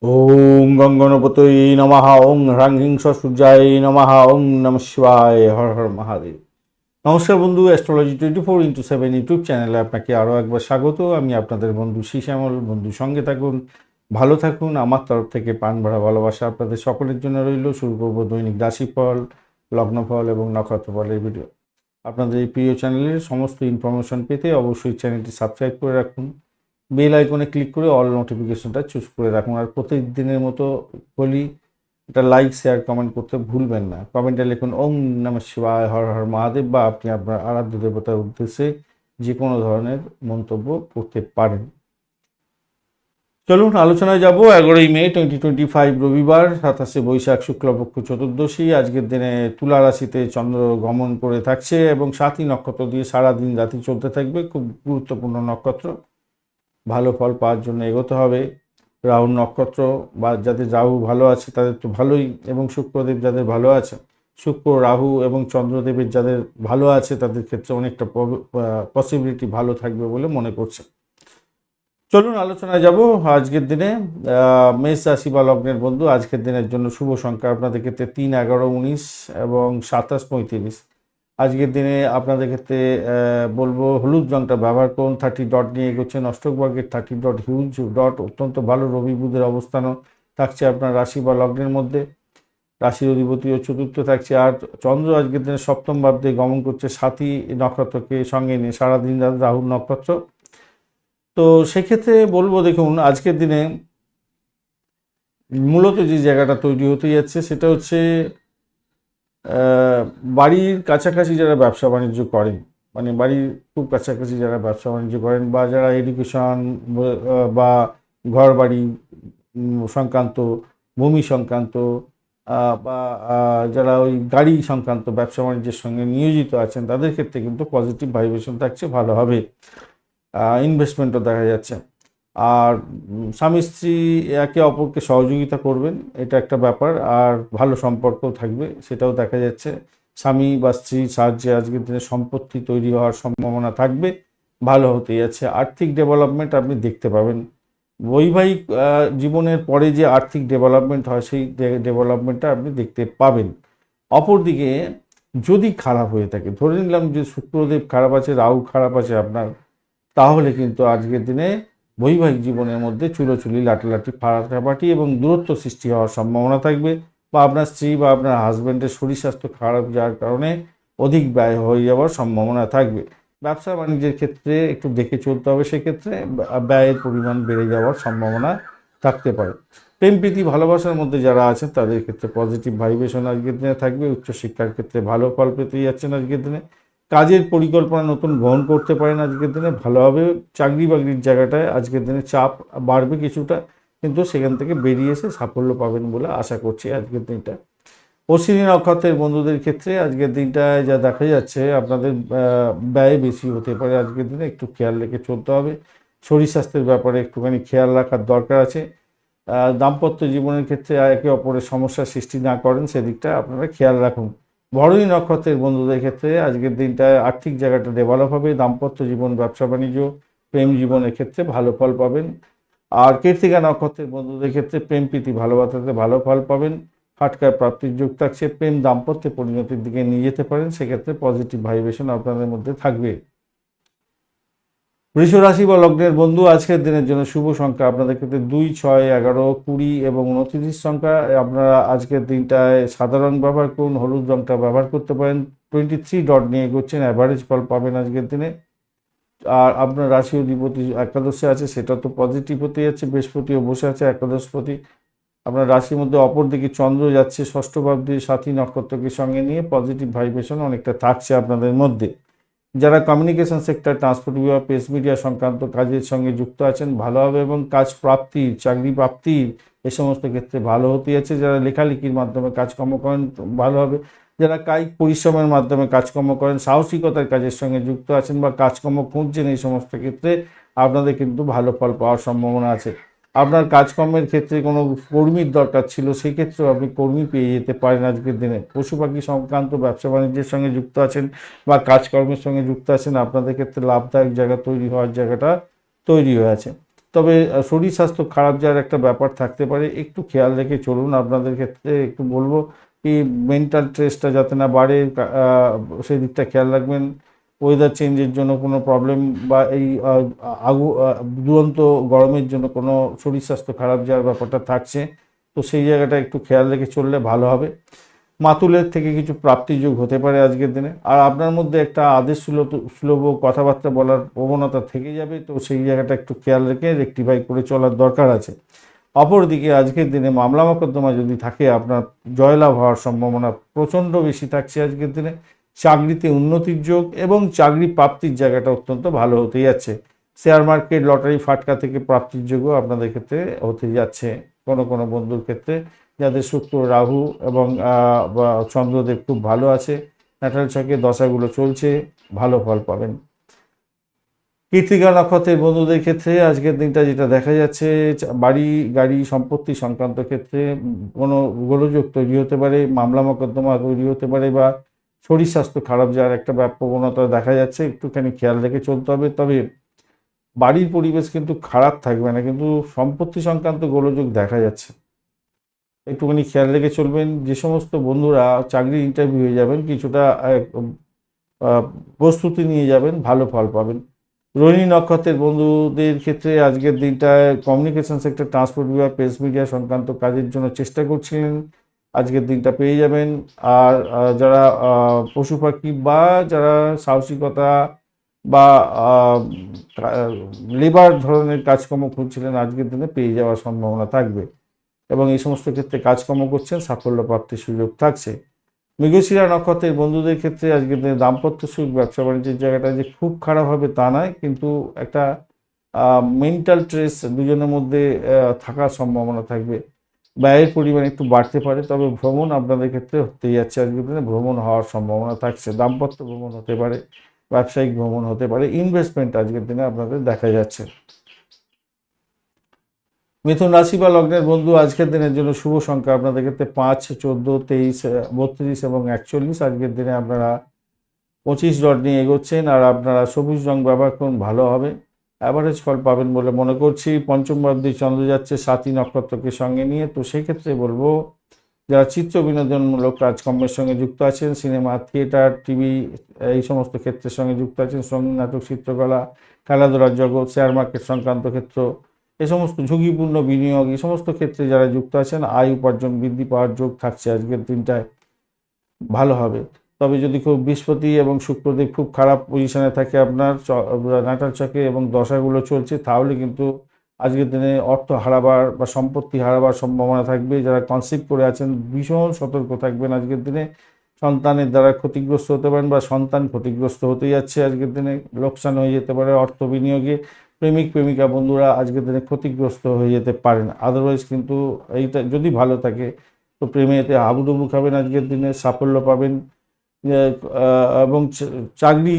ওম গঙ্গনপতয়ে নমঃ ওং হ্রাং হিং সূর্যায় নমঃ ওং নমঃ শিবায় হর হর মহাদেব। নমস্কার বন্ধু, অ্যাস্ট্রোলজি 24x7 ইউটিউব চ্যানেলে আপনাকে আরও একবার স্বাগত। আমি আপনাদের বন্ধু শ্যামল। বন্ধু সঙ্গে থাকুন, ভালো থাকুন। আমার তরফ থেকে প্রাণ ভরা ভালোবাসা আপনাদের সকলের জন্য রইল। শুরু করব দৈনিক রাশিফল, লগ্নফল এবং নক্ষত্রফলের ভিডিও। আপনাদের এই প্রিয় চ্যানেলের সমস্ত ইনফরমেশন পেতে অবশ্যই চ্যানেলটি সাবস্ক্রাইব করে রাখুন, বেল আইকনে ক্লিক করে অল নোটিফিকেশনটা চুজ করে রাখুন। আর প্রতিদিনের মতো বলি, এটা লাইক শেয়ার কমেন্ট করতে ভুলবেন না। কমেন্টে লিখুন ওম নমঃ শিবায় হর হর মহাদেব, বা আপনি আপনার আরাধ্য দেবতার উদ্দেশ্যে যে কোনো ধরনের মন্তব্য করতে পারেন। চলুন আলোচনায় যাব। 11ই মে 2025 রবিবার, 27শে বৈশাখ শুক্লপক্ষ চতুর্দশী। আজকের দিনে তুলা রাশিতে চন্দ্র গমন করে থাকছে এবং 7ই নক্ষত্র দিয়ে সারাদিন রাতি চলতে থাকবে। খুব গুরুত্বপূর্ণ নক্ষত্র, ভালো ফল পাওয়ার জন্য এগোতে হবে। রাহু নক্ষত্র বা যাদের রাহু ভালো আছে তাদের তো ভালোই, এবং শুক্রদেব যাদের ভালো আছে, শুক্র রাহু এবং চন্দ্রদেবের যাদের ভালো আছে তাদের ক্ষেত্রে অনেকটা পসিবিলিটি ভালো থাকবে বলে মনে করছে। চলুন আলোচনায় যাব। আজকের দিনে মেষ রাশি বা লগ্নের বন্ধু, আজকের দিনের জন্য শুভ সংখ্যা আপনাদের ক্ষেত্রে 3, 11, 19 এবং 27, 35। আজকের দিনে আপনাদের ক্ষেত্রে বলবো হলুদ রঙটা ব্যবহার করুন। 30 ডট নিয়ে এগোচ্ছেন। অষ্টক বর্গের 30 ডট হিউজ ডট, অত্যন্ত ভালো। রবি বুধের অবস্থানও থাকছে আপনার রাশি বা লগ্নের মধ্যে। রাশির অধিপতিও চতুর্থ থাকছে। আর চন্দ্র আজকের দিনে সপ্তম ভাবে গমন করছে 7ই নক্ষত্রকে সঙ্গে নিয়ে, সারাদিন রাহুর নক্ষত্র। তো সেক্ষেত্রে বলবো, দেখুন আজকের দিনে মূলত যে জায়গাটা তৈরি হতে যাচ্ছে সেটা হচ্ছে বাড়ির কাছাকাছি যারা ব্যবসা বাণিজ্য করেন, মানে বাড়ির খুব কাছাকাছি যারা ব্যবসা বাণিজ্য করেন, বা যারা এডুকেশন বা ঘর বাড়ি সংক্রান্ত, ভূমি সংক্রান্ত, বা যারা ওই গাড়ি সংক্রান্ত ব্যবসা বাণিজ্যের সঙ্গে নিয়োজিত আছেন, তাদের ক্ষেত্রে কিন্তু পজিটিভ ভাইব্রেশন থাকছে, ভালো হবে। ইনভেস্টমেন্টও দেখা যাচ্ছে। আর স্বামী স্ত্রী একে অপরকে সহযোগিতা করবেন, এটা একটা ব্যাপার। আর ভালো সম্পর্কও থাকবে, সেটাও দেখা যাচ্ছে। স্বামী বা স্ত্রীর সাহায্যে আজকের দিনে সম্পত্তি তৈরি হওয়ার সম্ভাবনা থাকবে, ভালো হতে যাচ্ছে। আর্থিক ডেভেলপমেন্ট আপনি দেখতে পাবেন। বৈবাহিক জীবনের পরে যে আর্থিক ডেভেলপমেন্ট হয়, সেই ডেভেলপমেন্টটা আপনি দেখতে পাবেন। অপরদিকে যদি খারাপ হয়ে থাকে, ধরে নিলাম যে শুক্রদেব খারাপ আছে, রাহু খারাপ আছে আপনার, তাহলে কিন্তু আজকের দিনে বৈবাহিক জীবনের মধ্যে চুলোচুলি, লাটালাটি, ফাটাফাটি এবং দূরত্ব সৃষ্টি হওয়ার সম্ভাবনা থাকবে। বা আপনার স্ত্রী বা আপনার হাজব্যান্ডের শরীর স্বাস্থ্য খারাপ যাওয়ার কারণে অধিক ব্যয় হয়ে যাওয়ার সম্ভাবনা থাকবে। ব্যবসা বাণিজ্যের ক্ষেত্রে একটু দেখে চলতে হবে, সেক্ষেত্রে ব্যয়ের পরিমাণ বেড়ে যাওয়ার সম্ভাবনা থাকতে পারে। প্রেম প্রীতি ভালোবাসার মধ্যে যারা আছেন তাদের ক্ষেত্রে পজিটিভ ভাইব্রেশন আজকের দিনে থাকবে। উচ্চশিক্ষার ক্ষেত্রে ভালো ফল পেতে যাচ্ছেন আজকের দিনে। কাজের পরিকল্পনা নতুন গ্রহণ করতে পারেন আজকের দিনে, ভালোভাবে। চাকরি বাকরির জায়গাটায় আজকের দিনে চাপ বাড়বে কিছুটা, কিন্তু সেখান থেকে বেরিয়ে এসে সাফল্য পাবেন বলে আশা করছি আজকের দিনটা। অশ্বিনী নক্ষত্রের বন্ধুদের ক্ষেত্রে আজকের দিনটায় যা দেখা যাচ্ছে, আপনাদের ব্যয় বেশি হতে পারে আজকের দিনে, একটু খেয়াল রেখে চলতে হবে। শরীর স্বাস্থ্যের ব্যাপারে একটুখানি খেয়াল রাখার দরকার আছে। দাম্পত্য জীবনের ক্ষেত্রে একে অপরের সমস্যার সৃষ্টি না করেন, সেদিকটা আপনারা খেয়াল রাখুন। ভরণী নক্ষত্রের বন্ধুদের ক্ষেত্রে আজকের দিনটায় আর্থিক জায়গাটা ডেভেলপ হবে। দাম্পত্য জীবন, ব্যবসা বাণিজ্য, প্রেম জীবনের ক্ষেত্রে ভালো ফল পাবেন। আর কৃত্তিকা নক্ষত্রের বন্ধুদের ক্ষেত্রে প্রেম প্রীতি ভালোবাসাতে ভালো ফল পাবেন। ফাটকার প্রাপ্তির যোগ থাকছে। প্রেম দাম্পত্যে পরিণতির দিকে নিয়ে যেতে পারেন, সেক্ষেত্রে পজিটিভ ভাইব্রেশন আপনাদের মধ্যে থাকবে। বৃষ রাশি বা লগ্নের বন্ধু, আজকের দিনের জন্য শুভ সংখ্যা আপনাদের ক্ষেত্রে 2, 6, 11, 20 এবং 29 সংখ্যা। আপনারা আজকের দিনটায় সাদা রং ব্যবহার করুন, হলুদ রংটা ব্যবহার করতে পারেন। 23 ডট নিয়ে এগোচ্ছেন, অ্যাভারেজ ফল পাবেন আজকের দিনে। আর আপনার রাশি অধিপতি একাদশে আছে, সেটা তো পজিটিভ হতে যাচ্ছে। বৃহস্পতিও বসে আছে একাদশপতি আপনার রাশির মধ্যে। অপরদিকে চন্দ্র যাচ্ছে ষষ্ঠ ভাব দিয়ে 7ই নক্ষত্রকে সঙ্গে নিয়ে, পজিটিভ ভাইব্রেশন অনেকটা থাকছে আপনাদের মধ্যে। যারা কমিউনিকেশন সেক্টর, ট্রান্সপোর্ট বিভাগ, প্রেস মিডিয়া সংক্রান্ত কাজের সঙ্গে যুক্ত আছেন, ভালো হবে। এবং কাজ প্রাপ্তির, চাকরি প্রাপ্তির এ সমস্ত ক্ষেত্রে ভালো হতে যাচ্ছে। যারা লেখালেখির মাধ্যমে কাজকর্ম করেন, ভালো হবে। যারা কায়িক পরিশ্রমের মাধ্যমে কাজকর্ম করেন, সাহসিকতার কাজের সঙ্গে যুক্ত আছেন বা কাজকর্ম খুঁজছেন, এই সমস্ত ক্ষেত্রে আপনাদের কিন্তু ভালো ফল পাওয়ার সম্ভাবনা আছে। আপনার কাজকর্মের ক্ষেত্রে কোনো কর্মীর দরকার ছিল, সেক্ষেত্রেও আপনি কর্মী পেয়ে যেতে পারেন আজকের দিনে। পশু পাখি সংক্রান্ত ব্যবসা বাণিজ্যের সঙ্গে যুক্ত আছেন বা কাজকর্মের সঙ্গে যুক্ত আছেন, আপনাদের ক্ষেত্রে লাভদায়ক জায়গা তৈরি হওয়ার জায়গাটা তৈরি হয়ে আছে। তবে শরীর স্বাস্থ্য খারাপ যাওয়ার একটা ব্যাপার থাকতে পারে, একটু খেয়াল রেখে চলুন। আপনাদের ক্ষেত্রে একটু বলবো কি মেন্টাল স্ট্রেসটা যাতে না বাড়ে, সেই দিকটা খেয়াল রাখবেন। ওয়েদার চেঞ্জের জন্য কোনো প্রবলেম বা এই দুরন্ত গরমের জন্য কোনো শরীর স্বাস্থ্য খারাপ যাওয়ার ব্যাপারটা থাকছে, তো সেই জায়গাটা একটু খেয়াল রেখে চললে ভালো হবে। মাতুলের থেকে কিছু প্রাপ্তিযোগ হতে পারে আজকের দিনে। আর আপনার মধ্যে একটা আদেশ সুলভ কথাবার্তা বলার প্রবণতা থেকে যাবে, তো সেই জায়গাটা একটু খেয়াল রেখে রেকটিফাই করে চলার দরকার আছে। অপরদিকে আজকের দিনে মামলা মোকদ্দমা যদি থাকে, আপনার জয়লাভ হওয়ার সম্ভাবনা প্রচণ্ড বেশি থাকছে আজকের দিনে। চাকরিতে উন্নতির যোগ এবং চাকরি প্রাপ্তির জায়গাটা অত্যন্ত ভালো হতে যাচ্ছে। শেয়ার মার্কেট, লটারি, ফাটকা থেকে প্রাপ্তির যোগও আপনাদের ক্ষেত্রে হতে যাচ্ছে কোনো কোনো বন্ধুর ক্ষেত্রে, যাদের শুক্র, রাহু এবং বা চন্দ্রদেব খুব ভালো আছে, ন্যাটাল ছকে দশাগুলো চলছে, ভালো ফল পাবেন। কৃত্তিকা নক্ষত্রের বন্ধুদের ক্ষেত্রে আজকের দিনটা যেটা দেখা যাচ্ছে, বাড়ি, গাড়ি, সম্পত্তি সংক্রান্ত ক্ষেত্রে কোনো গোলযোগ তৈরি হতে পারে, মামলা মোকদ্দমা তৈরি হতে পারে, বা শরীর স্বাস্থ্য খারাপ যাওয়ার একটা প্রবণতা দেখা যাচ্ছে, একটুখানি খেয়াল রেখে চলতে হবে। তবে বাড়ির পরিবেশ কিন্তু খারাপ থাকবে না, কিন্তু সম্পত্তি সংক্রান্ত গোলযোগ দেখা যাচ্ছে, একটুখানি খেয়াল রেখে চলবেন। যে সমস্ত বন্ধুরা চাকরির ইন্টারভিউ হয়ে যাবেন, কিছুটা প্রস্তুতি নিয়ে যাবেন, ভালো ফল পাবেন। রোহিণী নক্ষত্রের বন্ধুদের ক্ষেত্রে আজকের দিনটায় কমিউনিকেশন সেক্টর, ট্রান্সপোর্ট বিভাগ, প্রেস মিডিয়া সংক্রান্ত কাজের জন্য চেষ্টা করছিলেন, আজকের দিনটা পেয়ে যাবেন। আর যারা পশু পাখি বা যারা সাহসিকতা বা লেবার ধরনের কাজকর্ম খুঁজছিলেন, আজকের দিনে পেয়ে যাওয়ার সম্ভাবনা থাকবে এবং এই সমস্ত ক্ষেত্রে কাজকর্ম করছেন, সাফল্য প্রাপ্তির সুযোগ থাকছে। মৃগশিরা নক্ষত্রের বন্ধুদের ক্ষেত্রে আজকের দিনে দাম্পত্য সুখ, ব্যবসা বাণিজ্যের জায়গাটা যে খুব খারাপ হবে তা নয়, কিন্তু একটা মেন্টাল স্ট্রেস দুজনের মধ্যে থাকার সম্ভাবনা থাকবে। ব্যয়ের পরিমাণ একটু বাড়তে পারে, তবে ভ্রমণ আপনাদের ক্ষেত্রে হতেই যাচ্ছে, আজকের দিনে ভ্রমণ হওয়ার সম্ভাবনা থাকছে। দাম্পত্য ভ্রমণ হতে পারে, ব্যবসায়িক ভ্রমণ হতে পারে, ইনভেস্টমেন্ট আজকের দিনে আপনাদের দেখা যাচ্ছে। মিথুন রাশি বা লগ্নের বন্ধু, আজকের দিনের জন্য শুভ সংখ্যা আপনাদের ক্ষেত্রে 5, 14, 23, 32 এবং 41। আজকের দিনে আপনারা 25 ডট নিয়ে এগোচ্ছেন, আর আপনারা সবুজ রং ব্যবহার করুন, ভালো হবে, অ্যাভারেজ ফল পাবেন বলে মনে করছি। পঞ্চম ভাবদি চন্দ্র যাচ্ছে 7ই নক্ষত্রকে সঙ্গে নিয়ে, তো সেক্ষেত্রে বলবো যারা চিত্র বিনোদনমূলক কাজকর্মের সঙ্গে যুক্ত আছেন, সিনেমা, থিয়েটার, টিভি, এই সমস্ত ক্ষেত্রের সঙ্গে যুক্ত আছেন, সঙ্গীত, নাটক, চিত্রকলা, খেলাধুলার জগৎ, শেয়ার মার্কেট সংক্রান্ত ক্ষেত্র, এই সমস্ত ঝুঁকিপূর্ণ বিনিয়োগ, এই সমস্ত ক্ষেত্রে যারা যুক্ত আছেন, আয় উপার্জন বৃদ্ধি পাওয়ার যোগ থাকছে আজকের দিনটায়, ভালো হবে। তবে যদি খুব বৃহস্পতি এবং শুক্রদেব খুব খারাপ পজিশনে থাকে আপনার নাটাল চকে এবং দশাগুলো চলছে, তাহলে কিন্তু আজকের দিনে অর্থ হারাবার বা সম্পত্তি হারাবার সম্ভাবনা থাকবে। যারা কনসিভ করে আছেন, ভীষণ সতর্ক থাকবেন আজকের দিনে। সন্তানের দ্বারা ক্ষতিগ্রস্ত হতে পারেন বা সন্তান ক্ষতিগ্রস্ত হতে যাচ্ছে, আজকের দিনে লোকসান হয়ে যেতে পারে অর্থ বিনিয়োগে। প্রেমিক প্রেমিকা বন্ধুরা আজকের দিনে ক্ষতিগ্রস্ত হয়ে যেতে পারেন। আদারওয়াইজ কিন্তু এইটা যদি ভালো থাকে, তো প্রেমেতে হাবুডুবু খাবেন, আজকের দিনে সাফল্য পাবেন এবং চাকরি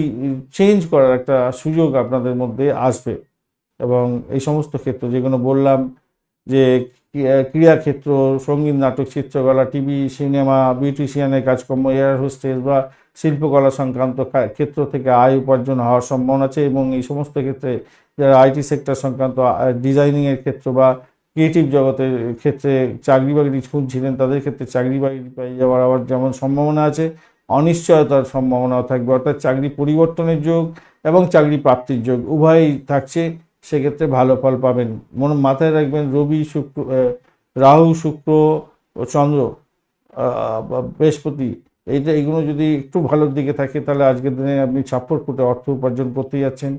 চেঞ্জ করার একটা সুযোগ আপনাদের মধ্যে আসবে। এবং এই সমস্ত ক্ষেত্র যেগুলো বললাম, যে ক্রীড়াক্ষেত্র, সঙ্গীত, নাটক, চিত্রকলা, টিভি, সিনেমা, বিউটিশিয়ানের কাজকর্ম, এয়ার হোস্টেস বা শিল্পকলা সংক্রান্ত ক্ষেত্র থেকে আয় উপার্জন হওয়ার সম্ভাবনা আছে। এবং এই সমস্ত ক্ষেত্রে যারা আইটি সেক্টর সংক্রান্ত, ডিজাইনিংয়ের ক্ষেত্র বা ক্রিয়েটিভ জগতের ক্ষেত্রে চাকরি বাকরি খুঁজছিলেন, তাদের ক্ষেত্রে চাকরি বাকরি পেয়ে যাওয়ার আবার যেমন সম্ভাবনা আছে, অনিশ্চয়তার সম্ভাবনাও থাকবে। অর্থাৎ চাকরি পরিবর্তনের যোগ এবং চাকরি প্রাপ্তির যোগ উভয়ই থাকছে, সেক্ষেত্রে ভালো ফল পাবেন। মাথায় রাখবেন, রবি, শুক্র, রাহু, শুক্র ও চন্দ্র বা বৃহস্পতি, এইগুলো যদি একটু ভালোর দিকে থাকে, তাহলে আজকের দিনে আপনি ছাপ্পর ফুটে অর্থ উপার্জন করতে যাচ্ছেন।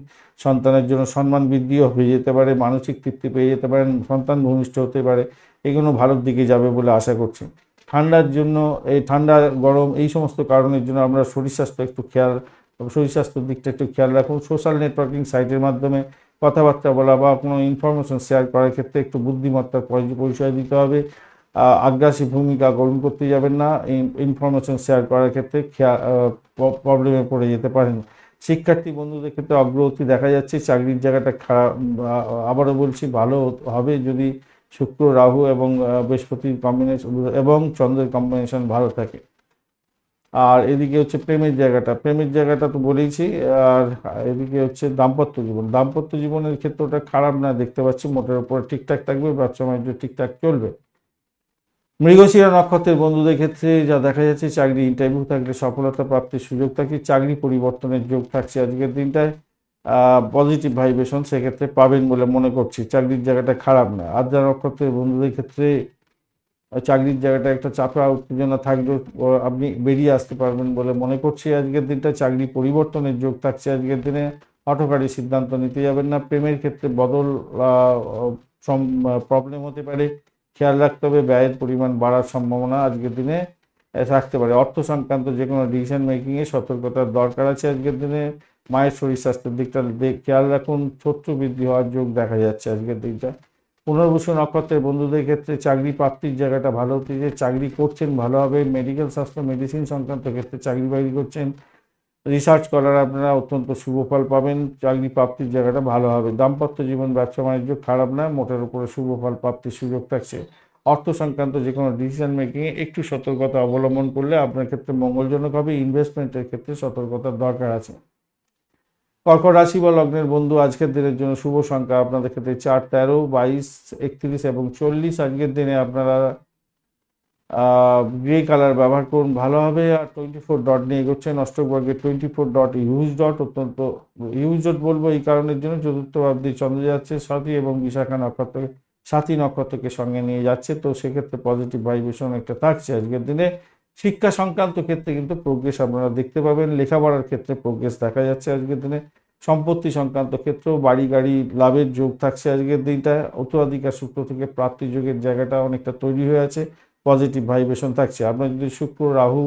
সন্তানের জন্য সম্মান বৃদ্ধিও হয়ে যেতে পারে, মানসিক তৃপ্তি পেয়ে যেতে পারেন, সন্তান ভূমিষ্ঠ হতে পারে, এগুলো ভালোর দিকে যাবে বলে আশা করছি। ঠান্ডার জন্য, এই ঠান্ডা গরম এই সমস্ত কারণের জন্য আমরা শরীর স্বাস্থ্যের দিকটা একটু খেয়াল রাখুন। সোশ্যাল নেটওয়ার্কিং সাইটের মাধ্যমে কথাবার্তা বলা বা কোনো ইনফরমেশন শেয়ার করার ক্ষেত্রে একটু বুদ্ধিমত্তার পরিচয় দিতে হবে। আগ্রাসী ভূমিকা গ্রহণ করতে যাবেন না, ইনফরমেশন শেয়ার করার ক্ষেত্রে প্রবলেমে পড়ে যেতে পারেন। শিক্ষার্থী বন্ধুদের ক্ষেত্রে অগ্রগতি দেখা যাচ্ছে, চাকরির জায়গাটা খারাপ, আবারও বলছি, ভালো হবে যদি শুক্র, রাহু এবং বৃহস্পতির কম্বিনেশন এবং চন্দ্রের কম্বিনেশন ভালো থাকে। আর এদিকে হচ্ছে প্রেমের জায়গাটা তো বলেইছি। আর এদিকে হচ্ছে দাম্পত্য জীবনের ক্ষেত্রটা খারাপ না দেখতে পাচ্ছি, মোটের উপর ঠিকঠাক থাকবে, ব্যবসা বাণিজ্য ঠিকঠাক চলবে। মৃগশিরা নক্ষত্রের বন্ধুদের ক্ষেত্রে যা দেখা যাচ্ছে, চাকরি ইন্টারভিউ থাকলে সফলতা প্রাপ্তির সুযোগ থাকে, চাকরি পরিবর্তনের যোগ থাকছে আজকের দিনটায়। পজিটিভ ভাইব্রেশন সেক্ষেত্রে পাবেন বলে মনে করছি, চাকরির জায়গাটা খারাপ না। আদ্রা নক্ষত্রের বন্ধুদের ক্ষেত্রে চাকরির জায়গাটা একটা চাপা উত্তেজনা থাকলেও আপনি বেরিয়ে আসতে পারবেন বলে মনে করছি আজকের দিনটা। চাকরি পরিবর্তনের যোগ থাকছে আজকের দিনে, হঠকারী সিদ্ধান্ত নিতে যাবেন না। প্রেমের ক্ষেত্রে বদল প্রবলেম হতে পারে, খেয়াল রাখতে হবে, ব্যয়ের পরিমাণ বাড়ার সম্ভাবনা আজকের দিনে থাকতে পারে। অর্থ সংক্রান্ত যে কোনো ডিসিশন মেকিংয়ে সতর্কতার দরকার আছে আজকের দিনে। মায়ের শরীর স্বাস্থ্যের দিকটা খেয়াল রাখুন, শত্রু বৃদ্ধি হওয়ার যোগ দেখা যাচ্ছে আজকের দিনটা। পুনর্বসু নক্ষত্রের বন্ধুদের ক্ষেত্রে চাকরি প্রাপ্তির জায়গাটা ভালো হতে, যে চাকরি করছেন ভালো হবে। মেডিকেল স্বাস্থ্য মেডিসিন সংক্রান্ত ক্ষেত্রে চাকরি বাকরি করছেন, রিসার্চ করার আপনারা অত্যন্ত শুভ ফল পাবেন, চাকরি প্রাপ্তির জায়গাটা ভালো হবে। দাম্পত্য জীবন ব্যবসা বাণিজ্য খারাপ না, মোটের উপরে শুভ ফল প্রাপ্তির সুযোগ থাকছে। অর্থ সংক্রান্ত যে কোনো ডিসিশন মেকিংয়ে একটু সতর্কতা অবলম্বন করলে আপনার ক্ষেত্রে মঙ্গলজনক হবে। ইনভেস্টমেন্টের ক্ষেত্রে সতর্কতার দরকার আছে। কর্কট রাশি বা লগ্নের বন্ধু, আজকের দিনের জন্য শুভ সংখ্যা আপনাদের ক্ষেত্রে 4, 13, 22, 31 এবং 40। আজকের দিনে আপনারা গ্রে কালার ব্যবহার করুন, ভালো হবে। আর 24 ডট নিয়ে এগোচ্ছেন, অষ্টকবর্গের 24 ডট ইউজ ডট, অত্যন্ত ইউজ ডট বলবো এই কারণের জন্য, চতুর্থ ভাবদি চন্দ্র যাচ্ছে সাথী এবং বিশাখা নক্ষত্র, সাথী নক্ষত্রকে সঙ্গে নিয়ে যাচ্ছে, তো সেক্ষেত্রে পজিটিভ ভাইব্রেশন একটা থাকছে আজকের দিনে। শিক্ষা সংক্রান্ত ক্ষেত্রে কিন্তু প্রোগ্রেস আপনারা দেখতে পাবেন, লেখাপড়ার ক্ষেত্রে প্রোগ্রেস দেখা যাচ্ছে আজকের দিনে। সম্পত্তি সংক্রান্ত ক্ষেত্রেও বাড়ি গাড়ি লাভের যোগ থাকছে আজকের দিনটা। উত্তরাধিকার সূত্র থেকে প্রাপ্তি যোগের জায়গাটা অনেকটা তৈরি হয়ে আছে, পজিটিভ ভাইব্রেশন থাকছে। আপনার যদি শুক্র, রাহু,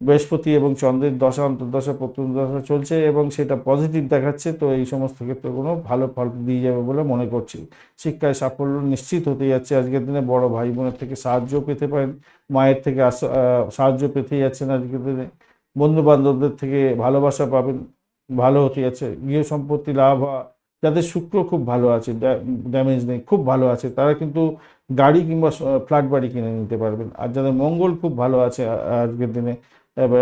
বৃহস্পতি এবং চন্দ্রের দশা, অন্তর্দশা, প্রত্যন্তদশা চলছে এবং সেটা পজিটিভ দেখাচ্ছে, তো এই সমস্ত ক্ষেত্রে কোনো ভালো ফল দিয়ে যাবে বলে মনে করছি। শিক্ষায় সাফল্য নিশ্চিত হতে যাচ্ছে আজকের দিনে। বড় ভাই বোনের থেকে সাহায্য পেতে পারেন, মায়ের থেকে সাহায্য পেতেই যাচ্ছেন আজকের দিনে। বন্ধু বান্ধবদের থেকে ভালোবাসা পাবেন, ভালো হতে যাচ্ছে। গৃহ সম্পত্তি লাভ হওয়া, যাদের শুক্র খুব ভালো আছে, ড্যামেজ নেই, খুব ভালো আছে, তারা কিন্তু গাড়ি কিংবা ফ্ল্যাট বাড়ি কিনে নিতে পারবেন। আর যাদের মঙ্গল খুব ভালো আছে আজকের দিনে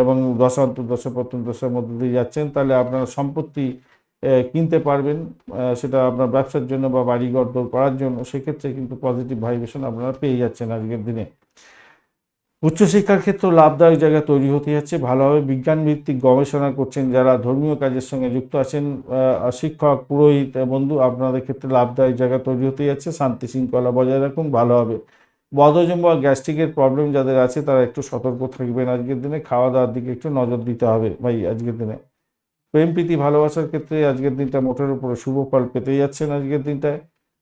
এবং দশা অন্তর্দশা প্রত্যন্তদশার মধ্যে দিয়ে যাচ্ছেন, তাহলে আপনারা সম্পত্তি কিনতে পারবেন, সেটা আপনার ব্যবসার জন্য বা বাড়িঘর দৌড় করার জন্য, সেক্ষেত্রে কিন্তু পজিটিভ ভাইব্রেশন আপনারা পেয়ে যাচ্ছেন আজকের দিনে। উচ্চশিক্ষার ক্ষেত্রে লাভদায়ক জায়গা তৈরি হতে যাচ্ছে, ভালোভাবে বিজ্ঞান ভিত্তিক গবেষণা করছেন যারা, ধর্মীয় কাজের সঙ্গে যুক্ত আছেন, শিক্ষক, পুরোহিত বন্ধু, আপনাদের ক্ষেত্রে লাভদায়ক জায়গা তৈরি হতে যাচ্ছে। শান্তি শৃঙ্খলা বজায় রাখুন, ভালো হবে। বদহজম বা গ্যাস্ট্রিকের প্রবলেম যাদের আছে তারা একটু সতর্ক থাকবেন আজকের দিনে, খাওয়া দাওয়ার দিকে একটু নজর দিতে হবে ভাই আজকের দিনে। প্রেম প্রীতি ভালোবাসার ক্ষেত্রে আজকের দিনটা মোটের উপরে শুভ ফল পেতে যাচ্ছেন আজকের দিনটায়।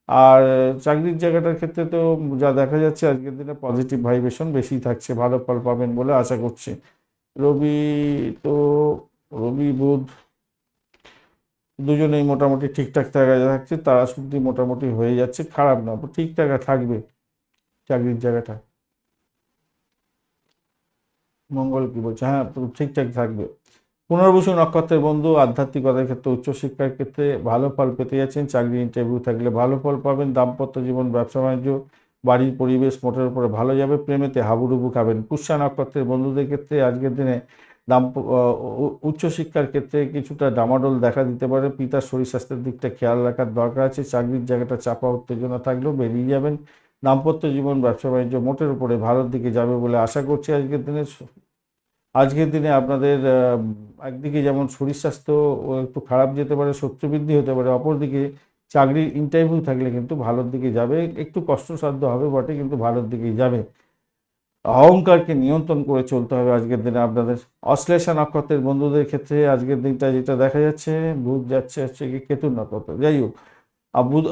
আর চাকরির জায়গাটার ক্ষেত্রে তো যা দেখা যাচ্ছে আজকের দিনে পজিটিভ ভাইব্রেশন বেশি থাকছে, ভালো ফল পাবেন বলে আশা করছি। রবি তো রবি বুধ দুজনেই মোটামুটি ঠিকঠাক থাকছে, তারা শুদ্ধি মোটামুটি হয়ে যাচ্ছে, খারাপ না, ঠিকঠাক থাকবে চাকরির জায়গাটা। মঙ্গল কি বলছে, হ্যাঁ ঠিকঠাক থাকবে। পুনর্বসু নক্ষত্রের বন্ধু, আধ্যাত্মিকতার ক্ষেত্রে উচ্চশিক্ষার ক্ষেত্রে ভালো ফল পেতে যাচ্ছেন, চাকরি ইন্টারভিউ থাকলে ভালো ফল পাবেন। দাম্পত্য জীবন, ব্যবসা বাণিজ্য, বাড়ির পরিবেশ মোটের উপরে ভালো যাবে। প্রেমেতে হাবুডুবু খাবেন। পুষ্যা নক্ষত্রের বন্ধুদের ক্ষেত্রে আজকের দিনে উচ্চশিক্ষার ক্ষেত্রে কিছুটা ডামাডোল দেখা দিতে পারে, পিতার শরীর স্বাস্থ্যের দিকটা খেয়াল রাখার দরকার আছে। চাকরির জায়গাটা চাপা উত্তেজনা থাকলেও বেরিয়ে যাবেন। দাম্পত্য জীবন, ব্যবসা বাণিজ্য মোটের উপরে ভালোর দিকে যাবে বলে আশা করছি আজকের দিনে। আজকের দিনে আপনাদের একদিকে যেমন শরীর স্বাস্থ্য একটু খারাপ যেতে পারে, শত্রুবৃদ্ধি হতে পারে, অপরদিকে চাকরির ইন্টারভিউ থাকলে কিন্তু ভালোর দিকে যাবে, একটু কষ্টসাধ্য হবে বটে কিন্তু ভালোর দিকেই যাবে। অহংকারকে নিয়ন্ত্রণ করে চলতে হবে আজকের দিনে আপনাদের। অশ্লেষা নক্ষত্রের বন্ধুদের ক্ষেত্রে আজকের দিনটা যেটা দেখা যাচ্ছে, বুধ যাচ্ছে হচ্ছে কি কেতুর নক্ষত্র, যাই হোক, বুধ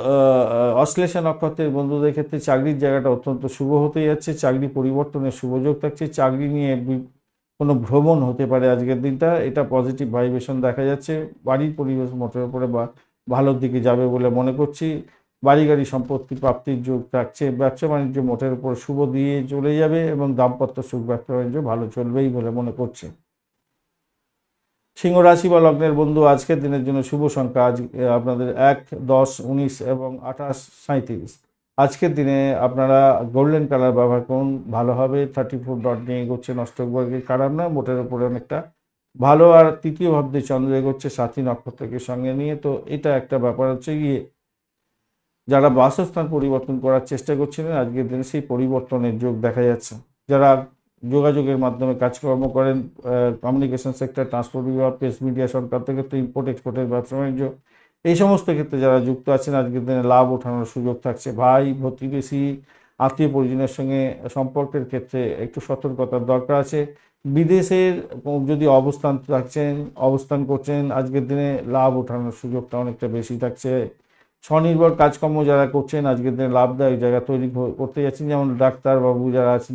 অশ্লেষা নক্ষত্রের বন্ধুদের ক্ষেত্রে চাকরির জায়গাটা অত্যন্ত শুভ হতে যাচ্ছে, চাকরি পরিবর্তনের সুযোগ থাকছে, চাকরি নিয়ে কোনো ভ্রমণ হতে পারে আজকের দিনটা, এটা পজিটিভ ভাইব্রেশন দেখা যাচ্ছে। বাড়ির পরিবেশ মোটের উপরে বা ভালোর দিকে যাবে বলে মনে করছি। বাড়ি গাড়ি সম্পত্তি প্রাপ্তির যোগ থাকছে, ব্যবসা বাণিজ্য মোটের উপর শুভ দিয়ে চলে যাবে এবং দাম্পত্য সুখ, ব্যবসা বাণিজ্য ভালো চলবেই বলে মনে করছে। সিংহ রাশি বা লগ্নের বন্ধু, আজকের দিনের জন্য শুভ সংখ্যা আজ আপনাদের 1, 10, 19 এবং 28, 37। আজকের দিনে আপনারা গোল্ডেন কালার ব্যবহার করুন, ভালো হবে। 34 ডট নিয়ে এগোচ্ছে নষ্টক বর্গের, খারাপ না, মোটের উপরে অনেকটা ভালো। আর তৃতীয় ভাবতে চন্দ্র এগোচ্ছে সাথী নক্ষত্রকে সঙ্গে নিয়ে, তো এটা একটা ব্যাপার হচ্ছে গিয়ে যারা বাসস্থান পরিবর্তন করার চেষ্টা করছিলেন আজকের দিনে সেই পরিবর্তনের যোগ দেখা যাচ্ছে। যারা যোগাযোগের মাধ্যমে কাজকর্ম করেন, কমিউনিকেশন সেক্টর, ট্রান্সপোর্ট বিভাগ, প্রেস মিডিয়া সংক্রান্ত ক্ষেত্রে, ইম্পোর্ট এক্সপোর্টের ব্যবসা বাণিজ্য, এই সমস্ত ক্ষেত্রে যারা যুক্ত আছেন আজকের দিনে লাভ ওঠানোর সুযোগ থাকছে। ভাই, প্রতিবেশী, আত্মীয় পরিজনের সঙ্গে সম্পর্কের ক্ষেত্রে একটু সতর্কতার দরকার আছে। বিদেশের যদি অবস্থান করছেন আজকের দিনে লাভ ওঠানোর সুযোগটা অনেকটা বেশি থাকছে। স্বনির্ভর কাজকর্ম যারা করছেন আজকের দিনে লাভদায়ক জায়গা তৈরি করতে যাচ্ছেন, যেমন ডাক্তারবাবু যারা আছেন,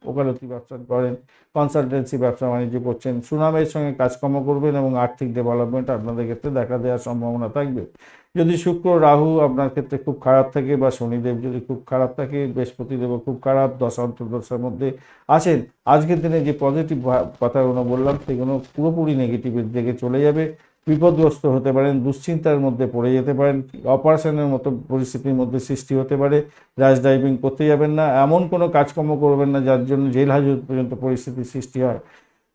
ওকালতি ব্যবসা করেন, কনসালটেন্সি ব্যবসা বাণিজ্য করছেন, সুনামের সঙ্গে কাজকর্ম করবেন এবং আর্থিক ডেভেলপমেন্ট আপনাদের ক্ষেত্রে দেখা দেওয়ার সম্ভাবনা থাকবে। যদি শুক্র রাহু আপনার ক্ষেত্রে খুব খারাপ থাকে বা শনিদেব যদি খুব খারাপ থাকে, বৃহস্পতিদেবও খুব খারাপ, দশা অন্তর্দশার মধ্যে আছেন, আজকের দিনে যে পজিটিভ কথাগুলো বললাম সেগুলো পুরোপুরি নেগেটিভের দিকে চলে যাবে। বিপদগ্রস্ত হতে পারেন, দুশ্চিন্তার মধ্যে পড়ে যেতে পারেন, অপারেশনের মতো পরিস্থিতির মধ্যে সৃষ্টি হতে পারে। র্যাশ ড্রাইভিং করতে যাবেন না, এমন কোনো কাজকর্ম করবেন না যার জন্য জেল হাজত পর্যন্ত পরিস্থিতির সৃষ্টি হয়।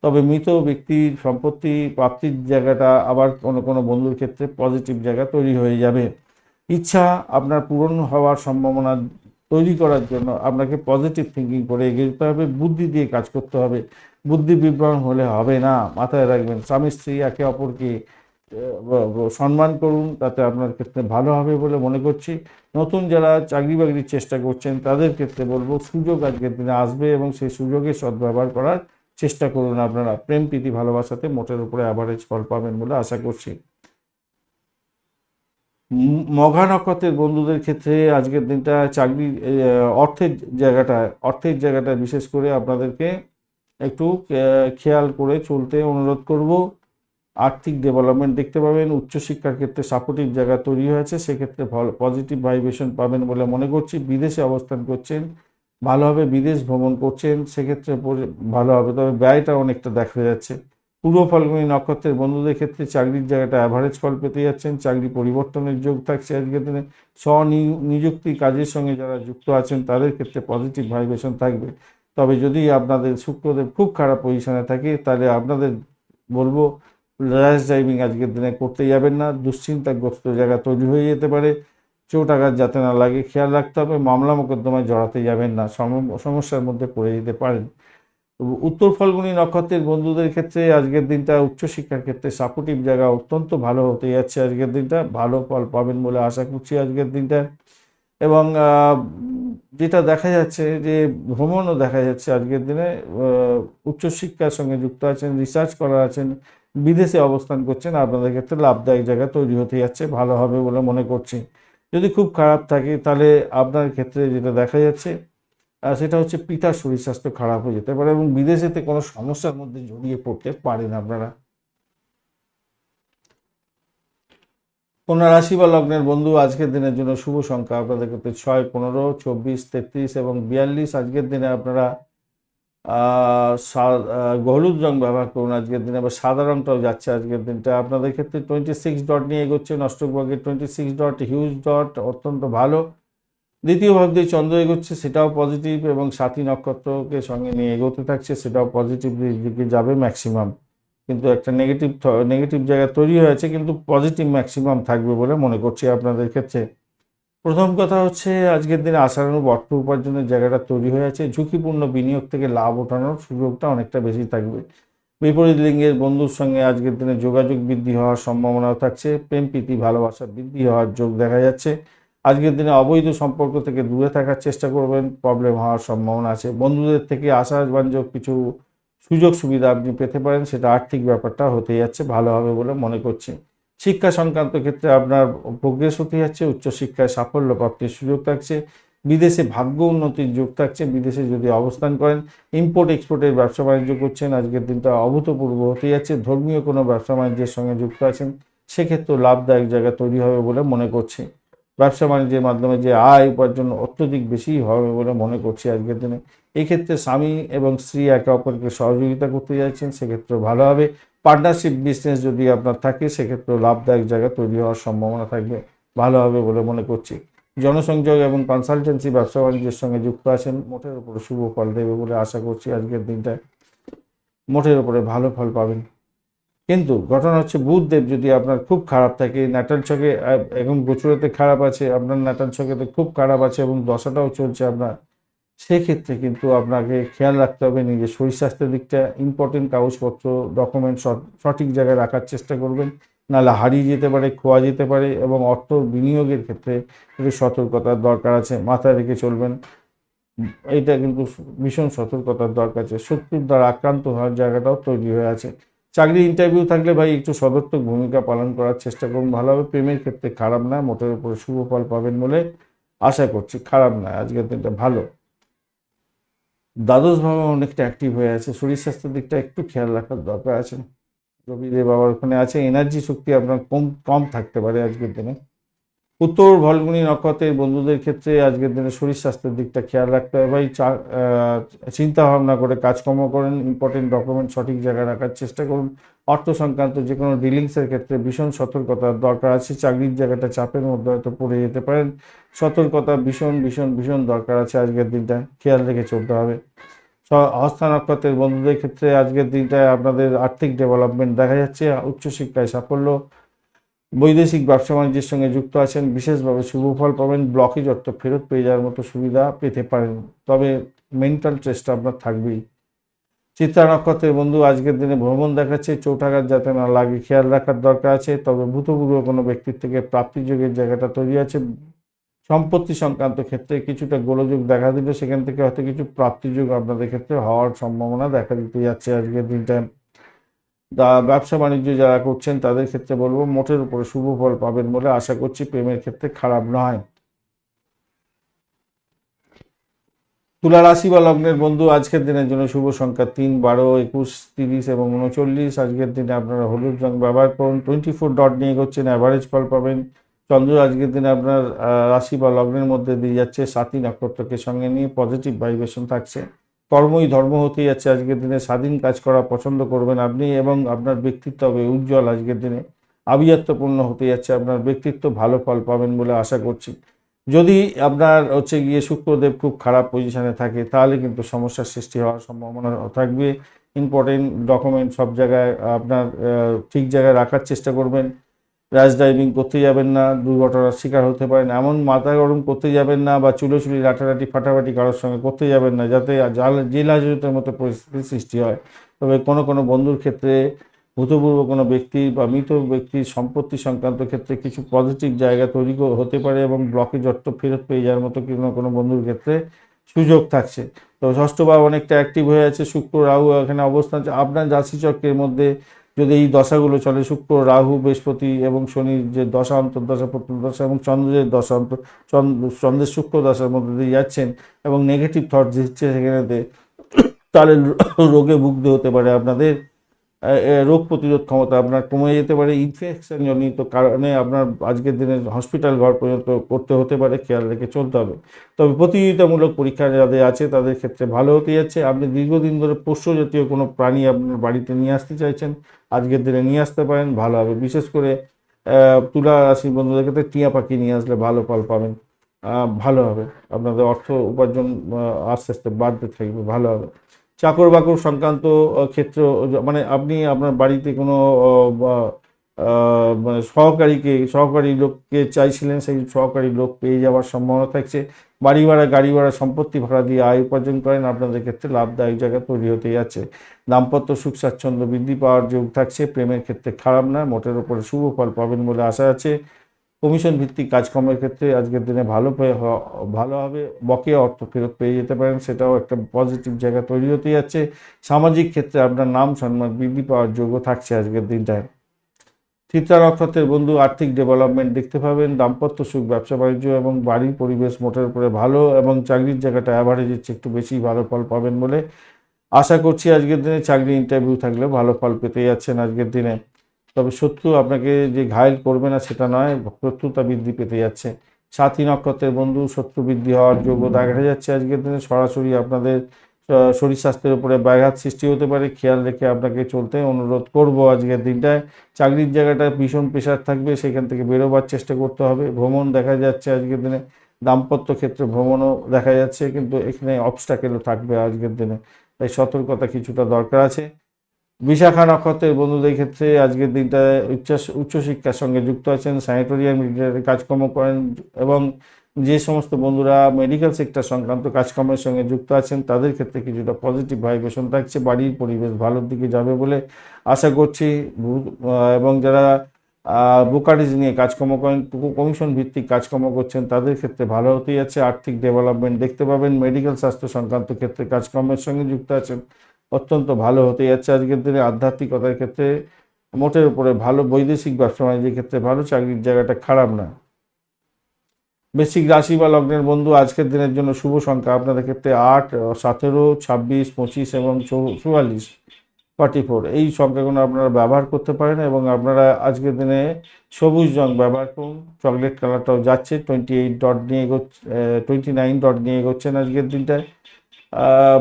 তবে মৃত ব্যক্তির সম্পত্তি প্রাপ্তির জায়গাটা আবার কোনো কোনো বন্ধুর ক্ষেত্রে পজিটিভ জায়গা তৈরি হয়ে যাবে। ইচ্ছা আপনার পূরণ হওয়ার সম্ভাবনা তৈরি করার জন্য আপনাকে পজিটিভ থিঙ্কিং করে এগিয়ে যেতে হবে, বুদ্ধি দিয়ে কাজ করতে হবে। বুদ্ধি বিভ্রম হলে হবে না, মাথায় রাখবেন। স্বামী স্ত্রী একে অপরকে সম্মান করুন, তাতে আপনার ক্ষেত্রে ভালো হবে বলে মনে করছি। নতুন যারা চাকরি বাকরির চেষ্টা করছেন তাদের ক্ষেত্রে বলবো সুযোগ আজকের দিনে আসবে এবং সেই সুযোগের সদ্ব্যবহার করার চেষ্টা করুন। আপনারা প্রেম প্রীতি ভালোবাসাতে মোটের উপরে অ্যাভারেজ ফল পাবেন বলে আশা করছি। মঘা নক্ষত্রের বন্ধুদের ক্ষেত্রে আজকের দিনটা অর্থের জায়গাটা বিশেষ করে আপনাদেরকে একটু খেয়াল করে চলতে অনুরোধ করব। আর্থিক ডেভেলপমেন্ট দেখতে পাবেন, উচ্চশিক্ষার ক্ষেত্রে সাপোর্টিভ জায়গা তৈরি হয়েছে, সেক্ষেত্রে পজিটিভ ভাইব্রেশন পাবেন বলে মনে করছি। বিদেশে অবস্থান করছেন, ভালোভাবে বিদেশ ভ্রমণ করছেন, সেক্ষেত্রে ভালো হবে, তবে ব্যয়টা অনেকটা দেখা যাচ্ছে। পূর্ব ফাল্গুনী নক্ষত্রের বন্ধুদের ক্ষেত্রে চাকরির জায়গাটা অ্যাভারেজ ফল পেতে যাচ্ছেন, চাকরি পরিবর্তনের যোগ থাকছে আজকের দিনে। স্বনিযুক্তি কাজের সঙ্গে যারা যুক্ত আছেন তাদের ক্ষেত্রে পজিটিভ ভাইব্রেশন থাকবে। তবে যদি আপনাদের শুক্রদেব খুব খারাপ পজিশনে থাকে তাহলে আপনাদের বলবো র্যাশ ড্রাইভিং আজকের দিনে করতে যাবেন না, দুশ্চিন্তাগ্রস্ত জায়গা তৈরি হয়ে যেতে পারে। চোট আঘাত যাতে না লাগে খেয়াল রাখতে হবে। মামলা মোকদ্দমায় জড়াতে যাবেন না, সমস্যার মধ্যে পড়ে যেতে পারেন। উত্তর ফাল্গুনী নক্ষত্রের বন্ধুদের ক্ষেত্রে আজকের দিনটা উচ্চশিক্ষার ক্ষেত্রে সাপোর্টিভ জায়গা অত্যন্ত ভালো হতে যাচ্ছে। আজকের দিনটা ভালো ফল পাবেন বলে আশা করছি আজকের দিনটা। এবং যেটা দেখা যাচ্ছে যে ভ্রমণও দেখা যাচ্ছে আজকের দিনে। উচ্চশিক্ষার সঙ্গে যুক্ত আছেন, রিসার্চ করা আছেন, বিদেশে অবস্থান করছেন, আপনাদের ক্ষেত্রে লাভদায়ক জায়গা তৈরি হতে যাচ্ছে, ভালো হবে বলে মনে করছি। যদি খুব খারাপ থাকে তাহলে আপনার ক্ষেত্রে যেটা দেখা যাচ্ছে সেটা হচ্ছে পিতার শরীর স্বাস্থ্য খারাপ হয়ে যেতে পারে এবং বিদেশেতে কোনো সমস্যার মধ্যে জড়িয়ে পড়তে পারেন আপনারা। কন্যা রাশি বা লগ্নের বন্ধু আজকের দিনের জন্য শুভ সংখ্যা আপনাদের ক্ষেত্রে 6, 15, 24, 33 এবং 42। আজকের দিনে আপনারা হলুদ রং ব্যবহার করুন আজকের দিনে, আবার সাদা রংটাও যাচ্ছে আজকের দিনটা আপনাদের ক্ষেত্রে। 26 ডট নিয়ে এগোচ্ছে নষ্টক বর্গের 26 ডট, হিউজ ডট, অত্যন্ত ভালো। দ্বিতীয় ভাব দিয়ে চন্দ্র এগোচ্ছে, সেটাও পজিটিভ এবং সাথী নক্ষত্রকে সঙ্গে নিয়ে এগোতে থাকছে, সেটাও পজিটিভ দিকে যাবে ম্যাক্সিমাম। কিন্তু একটা নেগেটিভ জায়গা তৈরি হয়েছে, কিন্তু পজিটিভ ম্যাক্সিমাম থাকবে বলে মনে করছি আপনাদের ক্ষেত্রে। প্রথম কথা হচ্ছে আজকের দিনে আশানুরূপ অর্থ উপার্জনের জায়গাটা তৈরি হয়ে আছে, ঝুঁকিপূর্ণ বিনিয়োগ থেকে লাভ ওঠানোর সুযোগটা অনেকটা বেশি থাকবে। বিপরীত লিঙ্গের বন্ধুর সঙ্গে আজকের দিনে যোগাযোগ বৃদ্ধি হওয়ার সম্ভাবনাও থাকছে, প্রেম প্রীতি ভালোবাসা বৃদ্ধি হওয়ার যোগ দেখা যাচ্ছে। আজকের দিনে অবৈধ সম্পর্ক থেকে দূরে থাকার চেষ্টা করবেন, প্রবলেম হওয়ার সম্ভাবনা আছে। বন্ধুদের থেকে আশাবাঞ্জক কিছু সুযোগ সুবিধা আপনি পেতে পারেন, সেটা আর্থিক ব্যাপারটা হতে যাচ্ছে, ভালো হবে বলে মনে করছি। শিক্ষা সংক্রান্ত ক্ষেত্রে আপনার প্রোগ্রেস হতে যাচ্ছে, উচ্চশিক্ষায় সাফল্য প্রাপ্তির সুযোগ থাকছে, বিদেশে ভাগ্য উন্নতির যোগ থাকছে। বিদেশে যদি অবস্থান করেন, ইম্পোর্ট এক্সপোর্টের ব্যবসা বাণিজ্য করছেন, আজকের দিনটা অভূতপূর্ব হতে যাচ্ছে। ধর্মীয় কোনো ব্যবসা বাণিজ্যের সঙ্গে যুক্ত আছেন, সেক্ষেত্রে লাভদায়ক জায়গা তৈরি হবে বলে মনে করছি। ব্যবসা বাণিজ্যের মাধ্যমে যে আয় উপার্জন অত্যধিক বেশি হবে বলে মনে করছি আজকের দিনে। এই ক্ষেত্রে স্বামী এবং স্ত্রী একে অপরকে সহযোগিতা করতে যাচ্ছেন, সেক্ষেত্রে ভালো হবে। পার্টনারশিপ বিজনেস যদি আপনার থাকে, সেক্ষেত্রে লাভদায়ক জায়গা তৈরি হওয়ার সম্ভাবনা থাকবে, ভালো হবে বলে মনে করছি। জনসংযোগ এবং কনসালটেন্সি ব্যবসা বাণিজ্যের সঙ্গে যুক্ত আছেন, মোটের উপরে শুভ ফল দেবে বলে আশা করছি। আজকের দিনটায় মোটের উপরে ভালো ফল পাবেন। কিন্তু ঘটনা হচ্ছে বুধদেব যদি আপনার খুব খারাপ থাকে, ন্যাটাল ছকে এখন গোচরেতে খারাপ আছে, আপনার ন্যাটাল ছকেতে খুব খারাপ আছে এবং দশাটাও চলছে আপনার, সেক্ষেত্রে কিন্তু আপনাকে খেয়াল রাখতে হবে নিজের শরীর স্বাস্থ্যের দিকটা। ইম্পর্টেন্ট কাগজপত্র, ডকুমেন্ট সঠিক জায়গায় রাখার চেষ্টা করবেন, নাহলে হারিয়ে যেতে পারে, খোয়া যেতে পারে। এবং অর্থ বিনিয়োগের ক্ষেত্রে একটু সতর্কতার দরকার আছে, মাথায় রেখে চলবেন। এইটা কিন্তু ভীষণ সতর্কতার দরকার আছে। শত্রুর দ্বারা আক্রান্ত হওয়ার জায়গাটাও তৈরি হয়ে আছে। চাকরি ইন্টারভিউ থাকলে ভাই একটু সদর্থক ভূমিকা পালন করার চেষ্টা করুন, ভালো হবে। প্রেমের ক্ষেত্রে খারাপ না, মোটের উপরে শুভ ফল পাবেন বলে আশা করছি। খারাপ না, আজকের দিনটা ভালো। দ্বাদশ ভাবে অনেকটা অ্যাক্টিভ হয়ে আছে, শরীর স্বাস্থ্যের দিকটা একটু খেয়াল রাখার দরকার আছে। রবিদেব আবার ওখানে আছে, এনার্জি শক্তি আপনার কম কম থাকতে পারে আজকের দিনে। উত্তর ফাল্গুনী নক্ষত্রের বন্ধুদের ক্ষেত্রে আজকের দিনে শরীর স্বাস্থ্যের দিকটা খেয়াল রাখতে হবে ভাই। চিন্তা ভাবনা করে কাজকর্ম করেন, ইম্পর্টেন্ট ডকুমেন্ট সঠিক জায়গায় রাখার চেষ্টা করুন। অর্থ সংক্রান্ত যে কোনো ডিলিংসের ক্ষেত্রে ভীষণ সতর্কতার দরকার আছে। চাকরির জায়গাটা চাপের মধ্যে হয়তো পড়ে যেতে পারেন, সতর্কতা ভীষণ ভীষণ ভীষণ দরকার আছে আজকের দিনটা, খেয়াল রেখে চলতে হবে। হস্তা নক্ষত্রের বন্ধুদের ক্ষেত্রে আজকের দিনটায় আপনাদের আর্থিক ডেভেলপমেন্ট দেখা যাচ্ছে, উচ্চশিক্ষায় সাফল্য, বৈদেশিক ব্যবসা বাণিজ্যের সঙ্গে যুক্ত আছেন, বিশেষভাবে শুভ ফল পাবেন। ব্লকেজ অর্থ ফেরত পেয়ে যাওয়ার মতো সুবিধা পেতে পারেন, তবে মেন্টাল স্ট্রেসটা আপনার থাকবেই। চিত্রা নক্ষত্রের বন্ধু আজকের দিনে ভ্রমণ দেখাচ্ছে, চৌঠাঘাত যাতে না লাগে খেয়াল রাখার দরকার আছে। তবে ভূতপূর্ব কোনো ব্যক্তির থেকে প্রাপ্তিযোগের জায়গাটা তৈরি আছে। সম্পত্তি সংক্রান্ত ক্ষেত্রে কিছুটা গোলযোগ দেখা দিলে সেখান থেকে হয়তো কিছু প্রাপ্তিযোগ আপনাদের ক্ষেত্রে হওয়ার সম্ভাবনা দেখা দিতে যাচ্ছে আজকের দিনটায়। ব্যবসা বাণিজ্য যারা করছেন তাদের ক্ষেত্রে বলবো মোটের উপরে শুভ ফল পাবেন বলে আশা করছি। প্রেমের ক্ষেত্রে খারাপ নয়। তুলা রাশি বা লগ্নের বন্ধু আজকের দিনের জন্য শুভ সংখ্যা 3, 12, 21, 30 এবং 39। আজকের দিনে আপনারা হলুদ রং ব্যবহার করুন। 24 ডট নিয়ে করছেন, অ্যাভারেজ ফল পাবেন। চন্দ্র আজকের দিনে আপনার রাশি বা লগ্নের মধ্যে দিয়ে যাচ্ছে, 7ই নক্ষত্রকে সঙ্গে নিয়ে পজিটিভ ভাইব্রেশন থাকছে। কর্মই ধর্ম হতে যাচ্ছে আজকের দিনে। স্বাধীন কাজ করা পছন্দ করবেন আপনি এবং আপনার ব্যক্তিত্ব হবে উজ্জ্বল আজকের দিনে। আভিজাত্যপূর্ণ হতে যাচ্ছে আপনার ব্যক্তিত্ব, ভালো ফল পাবেন বলে আশা করছি। যদি আপনার হচ্ছে গিয়ে শুক্রদেব খুব খারাপ পজিশনে থাকে তাহলে কিন্তু সমস্যার সৃষ্টি হওয়ার সম্ভাবনা থাকবে। ইম্পর্টেন্ট ডকুমেন্ট সব জায়গায় আপনার ঠিক জায়গায় রাখার চেষ্টা করবেন। র্যাশ ড্রাইভিং করতে যাবেন না, দুর্ঘটনার শিকার হতে পারেন। এমন মাথা গরম করতে যাবেন না বা চুলোচুলি রাটারাটি ফাটাফাটি কারোর সঙ্গে করতে যাবেন না যাতে জেল হাজতের মতো পরিস্থিতির সৃষ্টি হয়। তবে কোনো কোনো বন্ধুর ক্ষেত্রে ভূতপূর্ব কোনো ব্যক্তি বা মৃত ব্যক্তির সম্পত্তি সংক্রান্ত ক্ষেত্রে কিছু পজিটিভ জায়গা তৈরি হতে পারে এবং ব্লকেজ অর্থ ফেরত পেয়ে যাওয়ার মতো কোনো কোনো বন্ধুর ক্ষেত্রে সুযোগ থাকছে। তো ষষ্ঠ ভাব অনেকটা অ্যাক্টিভ হয়ে আছে, শুক্র রাহু এখানে অবস্থান। আপনার রাশিচক্রের মধ্যে যদি এই দশাগুলো চলে, শুক্র রাহু বৃহস্পতি এবং শনির যে দশা অন্তর্দশা প্রত্যন্তদশা এবং চন্দ্রের দশা চন্দ্রের শুক্র দশার মধ্যে দিয়ে যাচ্ছেন এবং নেগেটিভ থট দিচ্ছে সেখানেতে, তাহলে রোগে ভুগতে হতে পারে আপনাদের। রোগ প্রতিরোধ ক্ষমতা আপনার কমে যেতে পারে। ইনফেকশন জনিত কারণে আপনার আজকের দিনে হসপিটাল ঘর পর্যন্ত করতে হতে পারে, খেয়াল রেখে চলতে হবে। তবে প্রতিযোগিতামূলক পরীক্ষা যাদের আছে তাদের ক্ষেত্রে ভালো হতে যাচ্ছে। আপনি দীর্ঘদিন ধরে পোষ্য জাতীয় কোনো প্রাণী আপনার বাড়িতে নিয়ে আসতে চাইছেন, আজকের দিনে নিয়ে আসতে পারেন, ভালো হবে। বিশেষ করে তুলা রাশির বন্ধুদের ক্ষেত্রে টিয়া পাখি নিয়ে আসলে ভালো ফল পাবেন, ভালো হবে। আপনাদের অর্থ উপার্জন আস্তে আস্তে বাড়তে থাকবে, ভালো হবে। চাকর বাকর সংক্রান্ত ক্ষেত্র, মানে আপনি আপনার বাড়িতে কোনো মানে সহকারী লোককে চাইছিলেন, সেই সহকারী লোক পেয়ে যাওয়ার সম্ভাবনা থাকছে। বাড়ি ভাড়া, গাড়ি ভাড়া, সম্পত্তি ভাড়া দিয়ে আয় উপার্জন করেন, আপনাদের ক্ষেত্রে লাভদায়ক জায়গা তৈরি হতে যাচ্ছে। দাম্পত্য সুখ স্বাচ্ছন্দ্য বৃদ্ধি পাওয়ার যোগ থাকছে। প্রেমের ক্ষেত্রে খারাপ না, মোটের উপরে শুভ ফল পাবেন বলে আশা আছে। কমিশন ভিত্তিক কাজকর্মের ক্ষেত্রে আজকের দিনে ভালো হবে। বকেয়া অর্থ ফেরত পেয়ে যেতে পারেন, সেটাও একটা পজিটিভ জায়গা তৈরি হতে যাচ্ছে। সামাজিক ক্ষেত্রে আপনার নাম সম্মান বৃদ্ধি পাওয়ার যোগ্য থাকছে আজকের দিনটায়। চিত্রা নক্ষত্রের বন্ধু আর্থিক ডেভেলপমেন্ট দেখতে পাবেন। দাম্পত্য সুখ, ব্যবসা বাণিজ্য এবং বাড়ির পরিবেশ মোটের উপরে ভালো এবং চাকরির জায়গাটা অ্যাভারেজের চেয়ে একটু বেশি ভালো ফল পাবেন বলে আশা করছি। আজকের দিনে চাকরি ইন্টারভিউ থাকলেও ভালো ফল পেতে যাচ্ছেন আজকের দিনে। তবে শত্রু আপনাকে যে ঘায়েল করবে না সেটা নয়, শত্রুতা বৃদ্ধি পেতে যাচ্ছে। 7ই নক্ষত্রের বন্ধু শত্রু বৃদ্ধি হওয়ার যোগ্য দেখা যাচ্ছে আজকের দিনে। সরাসরি আপনাদের শরীর স্বাস্থ্যের উপরে ব্যাঘাত সৃষ্টি হতে পারে, খেয়াল রেখে আপনাকে চলতে অনুরোধ করব আজকের দিনটায়। চাকরির জায়গাটা ভীষণ প্রেশার থাকবে, সেখান থেকে বেরোবার চেষ্টা করতে হবে। ভ্রমণ দেখা যাচ্ছে আজকের দিনে। দাম্পত্য ক্ষেত্রে ভ্রমণও দেখা যাচ্ছে, কিন্তু এখানে অবস্টাকেলও থাকবে আজকের দিনে, তাই সতর্কতা কিছুটা দরকার আছে। বিশাখা নক্ষত্রের বন্ধুদের ক্ষেত্রে আজকের দিনটা উচ্চশিক্ষার সঙ্গে যুক্ত আছেন, স্যানিটোরিয়াল মিলিটারি কাজকর্ম করেন, এবং যে সমস্ত বন্ধুরা মেডিকেল সেক্টর সংক্রান্ত কাজকর্মের সঙ্গে যুক্ত আছেন তাদের ক্ষেত্রে কিছুটা পজিটিভ ভাইব্রেশন থাকছে, বাড়ির পরিবেশ ভালোর দিকে যাবে বলে আশা করছি। এবং যারা ব্রোকারেজ নিয়ে কাজকর্ম করেন, কমিশন ভিত্তিক কাজকর্ম করছেন, তাদের ক্ষেত্রে ভালো হতেই যাচ্ছে, আর্থিক ডেভেলপমেন্ট দেখতে পাবেন। মেডিকেল স্বাস্থ্য সংক্রান্ত ক্ষেত্রে কাজকর্মের সঙ্গে যুক্ত আছেন, অত্যন্ত ভালো হতে যাচ্ছে আজকের দিনে। আধ্যাত্মিকতার ক্ষেত্রে মোটের উপরে ভালো, বৈদেশিক ব্যবসা বাণিজ্যের ক্ষেত্রে ভালো, চাকরির জায়গাটা খারাপ না। বৃশ্চিক রাশি বা লগ্নের বন্ধু, আজকের দিনের জন্য শুভ সংখ্যা আপনাদের ক্ষেত্রে 8, 17, 26, 25 এবং 44, 44 এই সংখ্যাগুলো আপনারা ব্যবহার করতে পারেন, এবং আপনারা আজকের দিনে সবুজ রং ব্যবহার করুন। চকলেট কালারটাও যাচ্ছে, 29 ডট নিয়ে এগোচ্ছেন আজকের দিনটায়।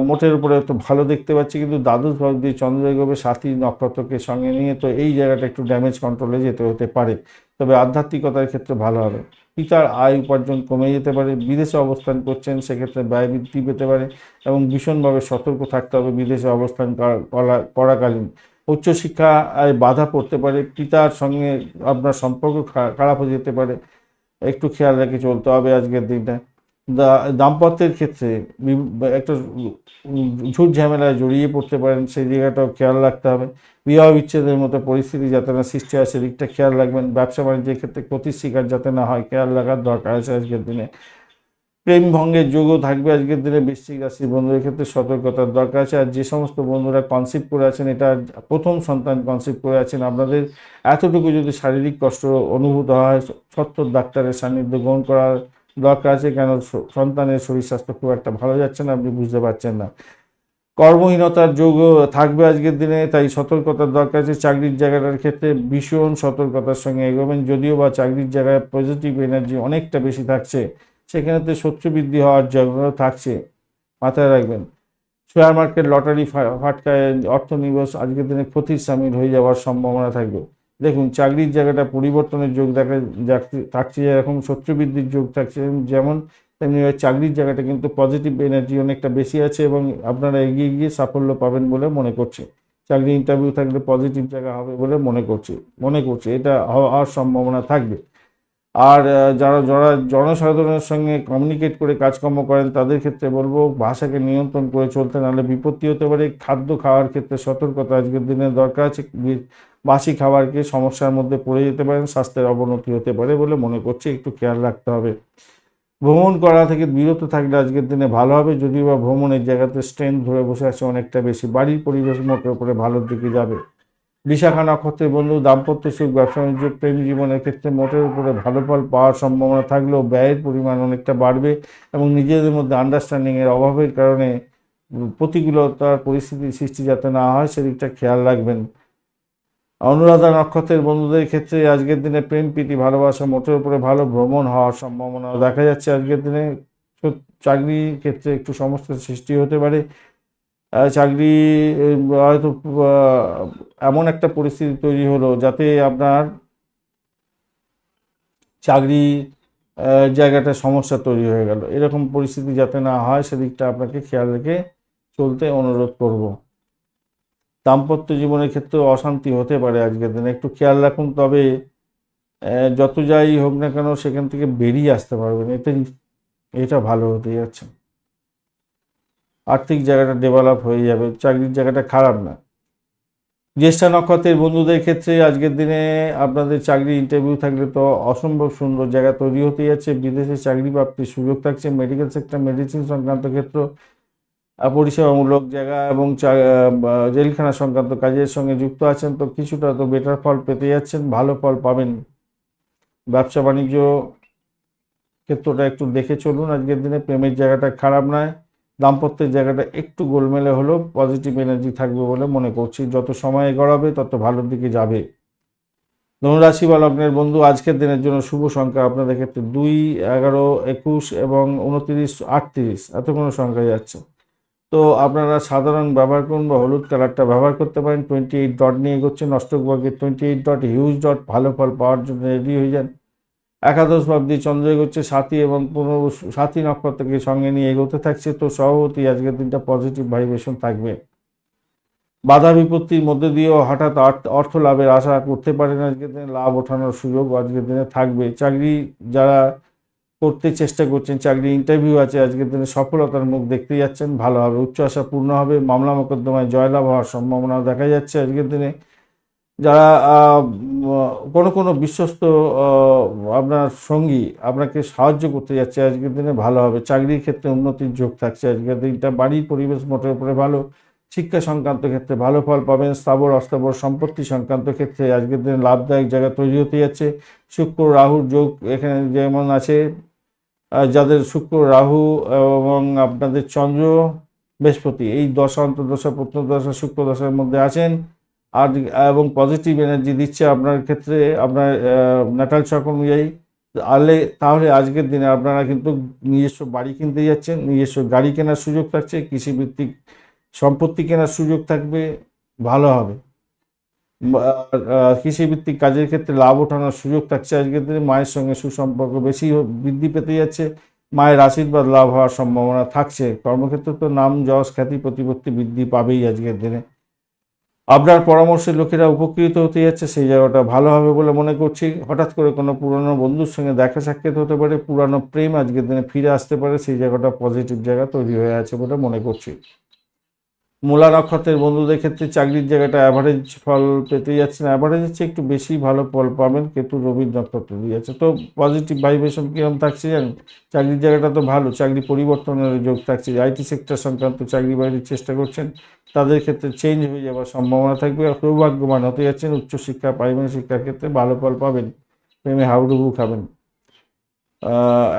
মোটের উপরে তো ভালো দেখতে পাচ্ছি, কিন্তু দ্বাদশ ভাব দিয়ে চন্দ্র এগোবে সাথী নক্ষত্রকে সঙ্গে নিয়ে, তো এই জায়গাটা একটু ড্যামেজ কন্ট্রোলে যেতে হতে পারে। তবে আধ্যাত্মিকতার ক্ষেত্রে ভালো হবে। পিতার আয় উপার্জন কমে যেতে পারে, বিদেশে অবস্থান করছেন সেক্ষেত্রে ব্যয় বৃদ্ধি পেতে পারে, এবং ভীষণভাবে সতর্ক থাকতে হবে বিদেশে অবস্থান করাকালীন। উচ্চশিক্ষায় বাধা পড়তে পারে, পিতার সঙ্গে আপনার সম্পর্ক খারাপ হয়ে যেতে পারে, একটু খেয়াল রেখে চলতে হবে আজকের দিনটা। দাম্পত্যের ক্ষেত্রে একটা ঝুট ঝামেলায় জড়িয়ে পড়তে পারেন, সেই জায়গাটাও খেয়াল রাখতে হবে। বিবাহ বিচ্ছেদের মতো পরিস্থিতি যাতে না সৃষ্টি হয় সেদিকটা খেয়াল রাখবেন। ব্যবসা বাণিজ্যের ক্ষেত্রে ক্ষতির শিকার যাতে না হয় খেয়াল রাখার দরকার আছে আজকের দিনে। প্রেম ভঙ্গের যোগও থাকবে আজকের দিনে। বৃশ্চিক রাশির বন্ধুদের ক্ষেত্রে সতর্কতার দরকার আছে। আর যে সমস্ত বন্ধুরা কনসিভ করে আছেন, এটা প্রথম সন্তান কনসিভ করে আছেন, আপনাদের এতটুকু যদি শারীরিক কষ্ট অনুভূত হয়, সত্তর ডাক্তারের সান্নিধ্য গ্রহণ করার দরকার আছে, কেন সন্তানের শরীর স্বাস্থ্য খুব একটা ভালো যাচ্ছে না, আপনি বুঝতে পারছেন না। কর্মহীনতার যোগও থাকবে আজকের দিনে, তাই সতর্কতার দরকার আছে। চাকরির জায়গাটার ক্ষেত্রে ভীষণ সতর্কতার সঙ্গে এগোবেন, যদিও বা চাকরির জায়গায় পজিটিভ এনার্জি অনেকটা বেশি থাকছে, সেখানে তো শত্রু বৃদ্ধি হওয়ার জায়গা থাকছে, মাথায় রাখবেন। শেয়ার মার্কেট, লটারি, ফাটকায় অর্থ নিবেশ আজকের দিনে ক্ষতির সামিল হয়ে যাওয়ার সম্ভাবনা থাকবে। দেখুন, চাকরির জায়গাটা পরিবর্তনের যোগ থাকছে, যেরকম শত্রু বৃদ্ধির যোগ থাকছে যেমন, তেমনি চাকরির জায়গাটা কিন্তু পজিটিভ এনার্জি অনেকটা বেশি আছে, এবং আপনারা এগিয়ে গিয়ে সাফল্য পাবেন বলে মনে করছে। চাকরি ইন্টারভিউ থাকলে পজিটিভ জায়গা হবে বলে মনে করছে এটা হওয়ার সম্ভাবনা থাকবে। আর যারা যারা জনসাধারণের সঙ্গে কমিউনিকেট করে কাজকর্ম করেন তাদের ক্ষেত্রে বলবো ভাষাকে নিয়ন্ত্রণ করে চলতে, নাহলে বিপত্তি হতে পারে। খাদ্য খাওয়ার ক্ষেত্রে সতর্কতা আজকের দিনে দরকার আছে। বাসি খাবারকে সমস্যার মধ্যে পড়ে যেতে পারেন, স্বাস্থ্যের অবনতি হতে পারে বলে মনে করছি, একটু খেয়াল রাখতে হবে। ভ্রমণ করা থেকে বিরত থাকলে আজকের দিনে ভালো হবে, যদিও বা ভ্রমণের জায়গাতে স্ট্রেন্থ ধরে বসে আছে অনেকটা বেশি। বাড়ির পরিবেশ মোটের উপরে ভালোর দিকে যাবে। বিশাখা নক্ষত্রের বন্ধু, দাম্পত্য সুখ, ব্যবসা বাণিজ্য, প্রেম জীবনের ক্ষেত্রে মোটের উপরে ভালো ফল পাওয়ার সম্ভাবনা থাকলেও ব্যয়ের পরিমাণ অনেকটা বাড়বে, এবং নিজেদের মধ্যে আন্ডারস্ট্যান্ডিংয়ের অভাবের কারণে প্রতিকূলতার পরিস্থিতির সৃষ্টি যাতে না হয় সেদিকটা খেয়াল রাখবেন। অনুরাধা নক্ষত্রের বন্ধুদের ক্ষেত্রে আজকের দিনে প্রেম প্রীতি ভালোবাসা মোটের উপরে ভালো, ভ্রমণ হওয়ার সম্ভাবনা দেখা যাচ্ছে আজকের দিনে। চাকরির ক্ষেত্রে একটু সমস্যার সৃষ্টি হতে পারে। চাকরি হয়তো এমন একটা পরিস্থিতি তৈরি হলো যাতে আপনার চাকরি জায়গাটা সমস্যা তৈরি হয়ে গেল, এরকম পরিস্থিতি যাতে না হয় সেদিকটা আপনাকে খেয়াল রেখে চলতে অনুরোধ করব। দাম্পত্য জীবনের ক্ষেত্রে অশান্তি হতে পারে আজকের দিনে, একটু খেয়াল রাখুন। তবে যত যাই হোক না কেন সেখান থেকে বেরিয়ে আসতে পারবেন, এটা ভালো হতে যাচ্ছে। আর্থিক জায়গাটা ডেভেলপ হয়ে যাবে, চাকরির জায়গাটা খারাপ না। জ্যেষ্ঠা নক্ষত্রের বন্ধুদের ক্ষেত্রে আজকের দিনে আপনাদের চাকরি ইন্টারভিউ থাকলে তো অসম্ভব সুন্দর জায়গা তৈরি হতে যাচ্ছে, বিদেশে চাকরি প্রাপ্তির সুযোগ থাকছে। মেডিকেল সেক্টর, মেডিসিন সংক্রান্ত ক্ষেত্র, পরিষেবামূলক জায়গা এবং জেলখানা সংক্রান্ত কাজের সঙ্গে যুক্ত আছেন, তো কিছুটা তো বেটার ফল পেতে যাচ্ছেন, ভালো ফল পাবেন। ব্যবসা বাণিজ্য ক্ষেত্রটা একটু দেখে চলুন আজকের দিনে। প্রেমের জায়গাটা খারাপ নয়, দাম্পত্যের জায়গাটা একটু গোলমেলে হলেও পজিটিভ এনার্জি থাকবে বলে মনে করছি। যত সময় গড়াবে তত ভালোর দিকে যাবে। ধনুরাশি বা লগ্নের বন্ধু, আজকের দিনের জন্য শুভ সংখ্যা আপনাদের ক্ষেত্রে 2, 11, 21 এবং 29, 38 এত কোনো সংখ্যা যাচ্ছে, তো আপনারা সাধারণ ব্যবহার করুন বা হলুদ কালারটা ব্যবহার করতে পারেন। 28 ডট নিয়ে এগোচ্ছেন, অষ্টকবর্গের 28 ডট, হিউজ ডট, ভালো ফল পাওয়ার জন্য রেডি হয়ে যান। একাদশ ভাবটি চন্দ্র এগোচ্ছে সাথী এবং সাথী নক্ষত্রকে সঙ্গে নিয়ে এগোতে থাকছে, তো স্বভাবতই আজকের দিনটা পজিটিভ ভাইব্রেশন থাকবে। বাধা বিপত্তির মধ্যে দিয়েও হঠাৎ অর্থ লাভের আশা করতে পারেন, আজকের দিনে লাভ ওঠানোর সুযোগ আজকের দিনে থাকবে। চাকরি যারা করতে চেষ্টা করছেন, চাকরি ইন্টারভিউ আছে, আজকের দিনে সফলতার মুখ দেখতে যাচ্ছেন, ভালো হবে, উচ্চ আশা পূর্ণ হবে, মামলা মোকদ্দমায় জয়লাভ হওয়ার সম্ভাবনা দেখা যাচ্ছে আজকের দিনে। যারা কোনো বিশ্বস্ত আপনার সঙ্গী আপনাকে সাহায্য করতে যাচ্ছে, আজকের দিনে ভালো হবে। চাকরির ক্ষেত্রে উন্নতির যোগ থাকছে আজকের দিনটা। বাড়ির পরিবেশ মোটের উপরে ভালো। শিক্ষা সংক্রান্ত ক্ষেত্রে ভালো ফল পাবেন। স্থাবর অস্থাবর সম্পত্তি সংক্রান্ত ক্ষেত্রে আজকের দিনে লাভদায়ক জায়গা তৈরি হতে যাচ্ছে। শুক্র রাহুর যোগ এখানে যেমন আছে, যাদের শুক্র রাহু এবং আপনাদের চন্দ্র বৃহস্পতি এই দশা অন্তর্দশা প্রত্যদশা শুক্র দশার মধ্যে আছেন, আর এবং পজিটিভ এনার্জি দিচ্ছে আপনার ক্ষেত্রে, আপনার ন্যাটাল চক্র অনুযায়ী, তাহলে আজকের দিনে আপনারা কিন্তু নিজস্ব বাড়ি কিনতে যাচ্ছেন, নিজস্ব গাড়ি কেনার সুযোগ থাকছে, কৃষিভিত্তিক সম্পত্তি কেনার সুযোগ থাকবে, ভালো হবে। কৃষিভিত্তিক কাজের ক্ষেত্রে লাভ ওঠানোর সুযোগ থাকছে আজকের দিনে। মায়ের সঙ্গে সুসম্পর্ক বেশি বৃদ্ধি পেতে যাচ্ছে, মায়ের আশীর্বাদ লাভ হওয়ার সম্ভাবনা থাকছে। কর্মক্ষেত্রে তো নাম যশ খ্যাতি প্রতিপত্তি বৃদ্ধি পাবেই আজকের দিনে। আপনার পরামর্শে লোকেরা উপকৃত হতে যাচ্ছে, সেই জায়গাটা ভালো হবে বলে মনে করছি। হঠাৎ করে কোনো পুরানো বন্ধুর সঙ্গে দেখা সাক্ষাৎ হতে পারে, পুরানো প্রেম আজকের দিনে ফিরে আসতে পারে, সেই জায়গাটা পজিটিভ জায়গা তৈরি হয়ে আছে বলে মনে করছি। মূলা নক্ষত্রের বন্ধুদের ক্ষেত্রে চাকরির জায়গাটা অ্যাভারেজ ফল পেতে যাচ্ছেন, অ্যাভারেজের চেয়ে একটু বেশি ভালো ফল পাবেন। কেতু রবির নক্ষত্র দিয়ে যাচ্ছে, তো পজিটিভ ভাইব্রেশন কীরকম থাকছে জানেন? চাকরির জায়গাটা তো ভালো, চাকরি পরিবর্তনের যোগ থাকছে। আইটি সেক্টর সংক্রান্ত চাকরি বাকরির চেষ্টা করছেন, তাদের ক্ষেত্রে চেঞ্জ হয়ে যাওয়ার সম্ভাবনা থাকবে। সৌভাগ্যবান হতে যাচ্ছেন, উচ্চশিক্ষা প্রাইমারি শিক্ষার ক্ষেত্রে ভালো ফল পাবেন, প্রেমে হাউডুবু খাবেন।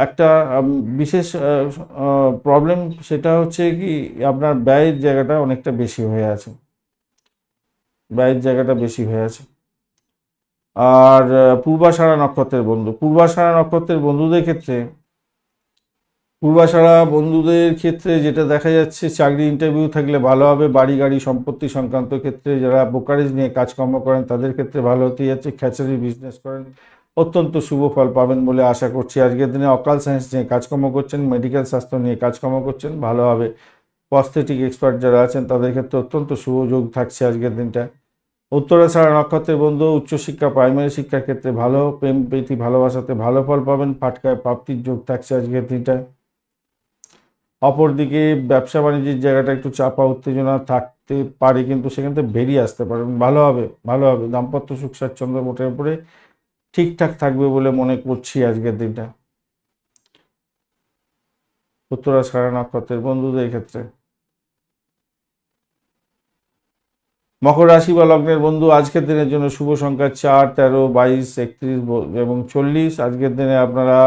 একটা বিশেষ প্রবলেম সেটা হচ্ছে কি, আপনার ব্যয়ের জায়গাটা অনেকটা বেশি হয়ে আছে, ব্যয়ের জায়গাটা বেশি হয়ে আছে। আর পূর্বাষাঢ়া নক্ষত্রের বন্ধুদের ক্ষেত্রে যেটা দেখা যাচ্ছে, চাকরি ইন্টারভিউ থাকলে ভালো হবে। বাড়ি গাড়ি সম্পত্তি সংক্রান্ত ক্ষেত্রে যারা ব্রোকারেজ নিয়ে কাজকর্ম করেন তাদের ক্ষেত্রে ভালো হতে যাচ্ছে। খ্যাচারি বিজনেস করেন, অত্যন্ত শুভ ফল পাবেন বলে আশা করছি। আজকের দিনে অকাল সায়েন্স নিয়ে কাজকর্ম করছেন, মেডিকেল স্বাস্থ্য নিয়ে কাজকর্ম করছেন, ভালো হবে। প্রস্থেটিক এক্সপার্ট যারা আছেন তাদের ক্ষেত্রে অত্যন্ত শুভ যোগ থাকছে আজকের দিনটা। উত্তরাষাঢ়া নক্ষত্রের বন্ধু উচ্চশিক্ষা প্রাইমারি শিক্ষার ক্ষেত্রে ভালো, প্রেম প্রীতি ভালোবাসাতে ভালো ফল পাবেন। ফাটকায় প্রাপ্তির যোগ থাকছে আজকের দিনটা। অপরদিকে ব্যবসা বাণিজ্যের জায়গাটা একটু চাপা উত্তেজনা থাকতে পারে, কিন্তু সেখান থেকে বেরিয়ে আসতে পারবেন, ভালো হবে, ভালো হবে। দাম্পত্য সুখ স্বাচ্ছন্দ্য মোটের উপরে ঠিকঠাক থাকবে বলে মনে করছি আজকের দিনটা উত্তরাষাঢ়া নক্ষত্রের বন্ধুদের ক্ষেত্রে। মকর রাশি বা লগ্নের বন্ধু, আজকের দিনের জন্য শুভ সংখ্যা 4, 13, 22, 31 এবং 40। আজকের দিনে আপনারা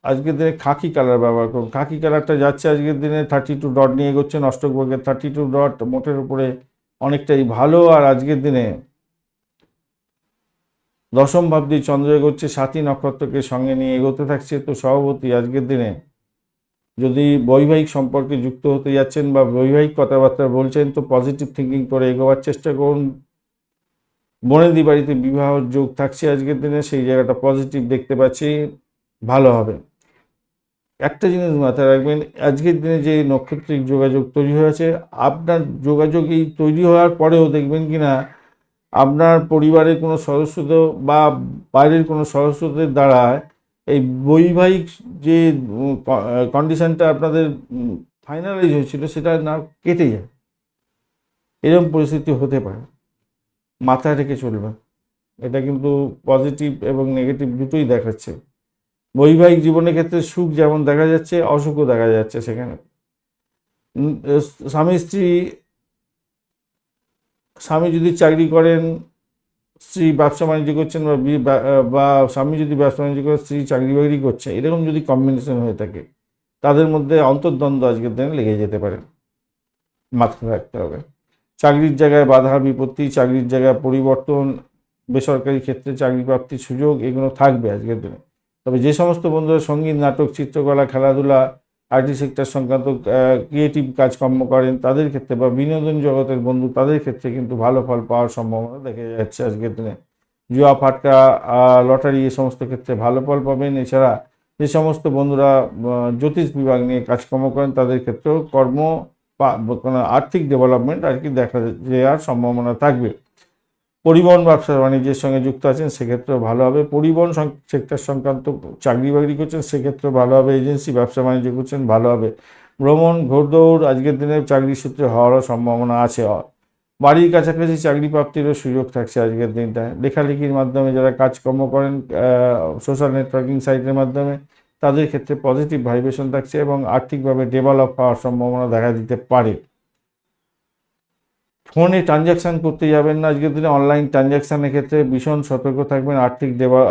আজকের দিনে খাকি কালার ব্যবহার করুন। খাকি কালারটা যাচ্ছে আজকের দিনে 32 ডট নিয়ে এগোচ্ছেন। অষ্টক বর্গের 32 ডট মোটের উপরে অনেকটাই ভালো। আর আজকের দিনে দশম ভাবটি চন্দ্র এগোচ্ছে, সাথী নক্ষত্রকে সঙ্গে নিয়ে এগোতে থাকছে, তো স্বভাবতই আজকের দিনে যদি বৈবাহিক সম্পর্কে যুক্ত হতে যাচ্ছেন বা বৈবাহিক কথাবার্তা বলছেন, তো পজিটিভ থিঙ্কিং করে এগোবার চেষ্টা করুন। বোনেদি বাড়িতে বিবাহের যোগ থাকছে আজকের দিনে, সেই জায়গাটা পজিটিভ দেখতে পাচ্ছি, ভালো হবে। একটা জিনিস মাথায় রাখবেন, আজকের দিনে যে নক্ষত্রিক যোগাযোগ তৈরি হয়েছে, আপনার যোগাযোগ এই তৈরি হওয়ার পরেও দেখবেন কি না, আপনার পরিবারের কোনো সদস্যদের বা বাইরের কোনো সদস্যদের দ্বারা এই বৈবাহিক যে কন্ডিশনটা আপনাদের ফাইনালাইজ হয়েছিল সেটা না কেটে যায়, এরকম পরিস্থিতি হতে পারে, মাথায় রেখে চলবেন। এটা কিন্তু পজিটিভ এবং নেগেটিভ দুটোই দেখাচ্ছে। বৈবাহিক জীবনের ক্ষেত্রে সুখ যেমন দেখা যাচ্ছে, অসুখও দেখা যাচ্ছে সেখানে। স্বামী স্ত্রী, স্বামী যদি চাকরি করেন, স্ত্রী ব্যবসা বাণিজ্য করছেন, বা স্বামী যদি ব্যবসা বাণিজ্য করে স্ত্রী চাকরি বাকরি করছে, এরকম যদি কম্বিনেশন হয়ে থাকে, তাদের মধ্যে অন্তর্দ্বন্দ্ব আজকের দিনে লেগে যেতে পারে, মাথায় রাখতে হবে। চাকরির জায়গায় বাধা বিপত্তি, চাকরির জায়গায় পরিবর্তন, বেসরকারি ক্ষেত্রে চাকরি প্রাপ্তির সুযোগ, এগুলো থাকবে আজকের দিনে। তবে যে সমস্ত বন্ধুরা সঙ্গীত, নাটক, চিত্রকলা, খেলাধুলা আইটি সেক্টর সংক্রান্ত ক্রিয়েটিভ কাজকর্ম করেন তাদের ক্ষেত্রে, বা বিনোদন জগতের বন্ধু তাদের ক্ষেত্রে কিন্তু ভালো ফল পাওয়ার সম্ভাবনা দেখা যাচ্ছে আজকের দিনে। জুয়া ফাটকা, লটারি এ সমস্ত ক্ষেত্রে ভালো ফল পাবেন। এছাড়া যে সমস্ত বন্ধুরা জ্যোতিষ বিভাগ নিয়ে কাজকর্ম করেন তাদের ক্ষেত্রেও কোনো আর্থিক ডেভেলপমেন্ট আর কি দেখা যাওয়ার সম্ভাবনা থাকবে। পরিবহন ব্যবসা বাণিজ্যের সঙ্গে যুক্ত আছেন সেক্ষেত্রেও ভালো হবে। পরিবহন সেক্টর সংক্রান্ত চাকরি বাকরি করছেন সেক্ষেত্রেও ভালো হবে। এজেন্সি ব্যবসা বাণিজ্য করছেন ভালো হবে। ভ্রমণ ঘোড়দৌড় আজকের দিনে চাকরি সূত্রে হওয়ারও সম্ভাবনা আছে। বাড়ির কাছাকাছি চাকরি প্রাপ্তিরও সুযোগ থাকছে আজকের দিনটায়। লেখালেখির মাধ্যমে যারা কাজকর্ম করেন সোশ্যাল নেটওয়ার্কিং সাইটের মাধ্যমে তাদের ক্ষেত্রে পজিটিভ ভাইব্রেশন থাকছে এবং আর্থিকভাবে ডেভেলপ হওয়ার সম্ভাবনা দেখা দিতে পারে। ফোনে ট্রানজ্যাকশান করতে যাবেন না আজকের দিনে। অনলাইন ট্রানজ্যাকশানের ক্ষেত্রে ভীষণ সতর্ক থাকবেন।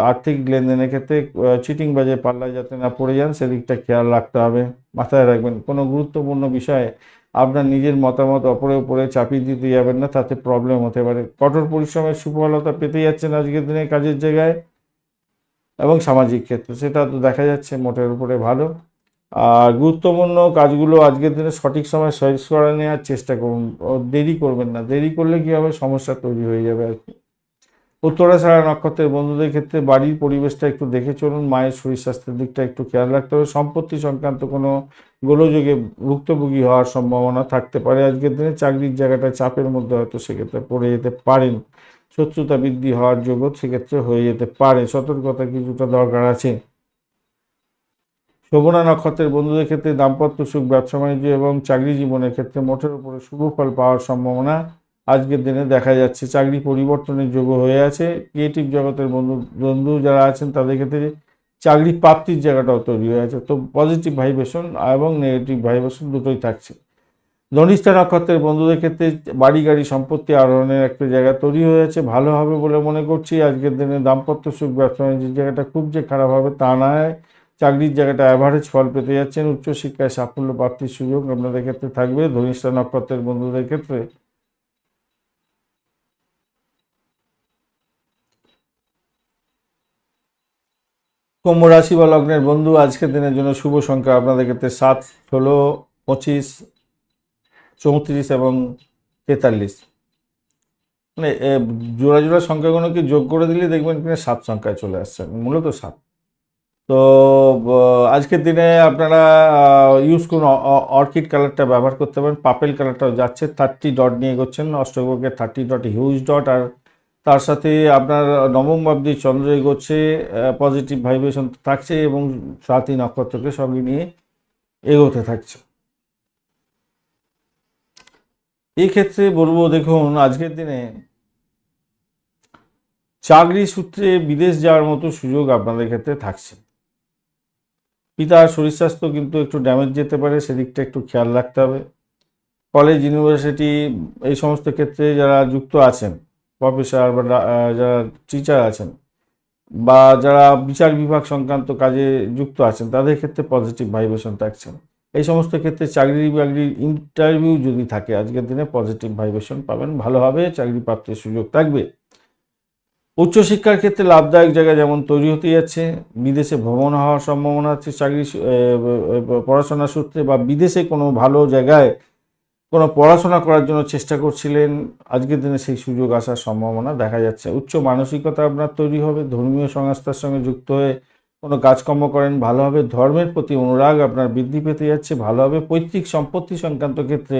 আর্থিক লেনদেনের ক্ষেত্রে চিটিং বাজে পাল্লায় যাতে না পড়ে যান সেদিকটা খেয়াল রাখতে হবে, মাথায় রাখবেন। কোনো গুরুত্বপূর্ণ বিষয়ে আপনার নিজের মতামত অপরের উপরে চাপিয়ে দিতে যাবেন না, তাতে প্রবলেম হতে পারে। কঠোর পরিশ্রমের সুফলতা পেতে যাচ্ছেন আজকের দিনে কাজের জায়গায় এবং সামাজিক ক্ষেত্রে, সেটা তো দেখা যাচ্ছে মোটের উপরে ভালো। আর গুরুত্বপূর্ণ কাজগুলো আজকের দিনে সঠিক সময় শেষ করে নেওয়ার চেষ্টা করুন, দেরি করবেন না। দেরি করলে কী হবে, সমস্যা তৈরি হয়ে যাবে আর কি। উত্তরাষাঢ়া নক্ষত্রের বন্ধুদের ক্ষেত্রে বাড়ির পরিবেশটা একটু দেখে চলুন। মায়ের শরীর স্বাস্থ্যের দিকটা একটু খেয়াল রাখতে হবে। সম্পত্তি সংক্রান্ত কোনো গোলযোগে ভুক্তভোগী হওয়ার সম্ভাবনা থাকতে পারে আজকের দিনে। চাকরির জায়গাটা চাপের মধ্যে হয়তো সেক্ষেত্রে পড়ে যেতে পারেন। শত্রুতা বৃদ্ধি হওয়ার জগৎ সেক্ষেত্রে হয়ে যেতে পারে, সতর্কতা কিছুটা দরকার আছে। শোভনা নক্ষত্রের বন্ধুদের ক্ষেত্রে দাম্পত্য সুখ, ব্যবসা বাণিজ্য এবং চাকরি জীবনের ক্ষেত্রে মোটের উপরে শুভ ফল পাওয়ার সম্ভাবনা আজকের দিনে দেখা যাচ্ছে। চাকরি পরিবর্তনের যোগ্য হয়ে আছে। ক্রিয়েটিভ জগতের বন্ধু যারা আছেন তাদের ক্ষেত্রে চাকরি প্রাপ্তির জায়গাটাও তৈরি হয়ে আছে। তো পজিটিভ ভাইব্রেশন এবং নেগেটিভ ভাইব্রেশন দুটোই থাকছে। ধনিষ্ঠা নক্ষত্রের বন্ধুদের ক্ষেত্রে বাড়ি গাড়ি সম্পত্তি আরোহণের একটা জায়গা তৈরি হয়ে আছে, ভালো হবে বলে মনে করছি আজকের দিনে। দাম্পত্য সুখ, ব্যবসা বাণিজ্যের জায়গাটা খুব যে খারাপ হবে তা নয়। চাকরির জায়গাটা অ্যাভারেজ ফল পেতে যাচ্ছেন। উচ্চশিক্ষায় সাফল্য প্রাপ্তির সুযোগ আপনাদের ক্ষেত্রে থাকবে ধনিষ্ঠা নক্ষত্রের বন্ধুদের ক্ষেত্রে। কুম্ভ রাশি বা লগ্নের বন্ধু আজকের দিনের জন্য শুভ সংখ্যা আপনাদের ক্ষেত্রে 7, 16, 25, 34 এবং 43। মানে জোড়া জোড়া সংখ্যাগুলোকে যোগ করে দিলে দেখবেন কিনা 7 সংখ্যায় চলে আসছে, মূলত 7। তো আজকের দিনে আপনারা ইউজ করুন অর্কিড কালারটা ব্যবহার করতে পারেন। পার্পেল কালারটাও যাচ্ছে। 30 ডট নিয়ে এগোচ্ছেন অষ্টগ্রহের 30 ডট হিউজ ডট। আর তার সাথে আপনার নবম ভাবদি চন্দ্র এগোচ্ছে, পজিটিভ ভাইব্রেশন থাকছে এবং সাথী নক্ষত্রকে সঙ্গে নিয়ে এগোতে থাকছে। এই ক্ষেত্রে বলবো দেখুন আজকের দিনে চাকরি সূত্রে বিদেশ যাওয়ার মতো সুযোগ আপনাদের ক্ষেত্রে থাকছে। পিতার শরীর স্বাস্থ্য কিন্তু একটু ড্যামেজ যেতে পারে, সেদিকটা একটু খেয়াল রাখতে হবে। কলেজ, ইউনিভার্সিটি এই সমস্ত ক্ষেত্রে যারা যুক্ত আছেন, প্রফেসর বা যারা টিচার আছেন বা যারা বিচার বিভাগ সংক্রান্ত কাজে যুক্ত আছেন তাদের ক্ষেত্রে পজিটিভ ভাইব্রেশন থাকছে। এই সমস্ত ক্ষেত্রে চাকরি বাকরির ইন্টারভিউ যদি থাকে আজকের দিনে পজিটিভ ভাইব্রেশন পাবেন, ভালোভাবে চাকরি প্রাপ্তির সুযোগ থাকবে। উচ্চশিক্ষার ক্ষেত্রে লাভদায়ক জায়গা যেমন তৈরি হতে যাচ্ছে, বিদেশে ভ্রমণ হওয়ার সম্ভাবনা আছে পড়াশোনা সূত্রে, বা বিদেশে কোনো ভালো জায়গায় কোনো পড়াশোনা করার জন্য চেষ্টা করছিলেন আজকের দিনে সেই সুযোগ আসার সম্ভাবনা দেখা যাচ্ছে। উচ্চ মানসিকতা আপনার তৈরি হবে। ধর্মীয় সংস্থার সঙ্গে যুক্ত হয়ে কোনো কাজকর্ম করেন ভালো হবে। ধর্মের প্রতি অনুরাগ আপনার বৃদ্ধি পেতে যাচ্ছে, ভালো হবে। পৈতৃক সম্পত্তি সংক্রান্ত ক্ষেত্রে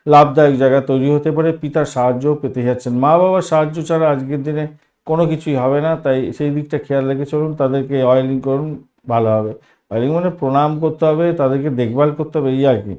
লাভদায়ক জায়গা তৈরি হতে পারে। পিতার সাহায্যও পেতে যাচ্ছেন। মা বাবার সাহায্য ছাড়া আজকের দিনে কোনো কিছুই হবে না, তাই সেই দিকটা খেয়াল রেখে চলুন। তাদেরকে অয়েলিং করুন, ভালো হবে। অয়েলিং মানে প্রণাম করতে হবে, তাদেরকে দেখভাল করতে হবে, এই আর কি।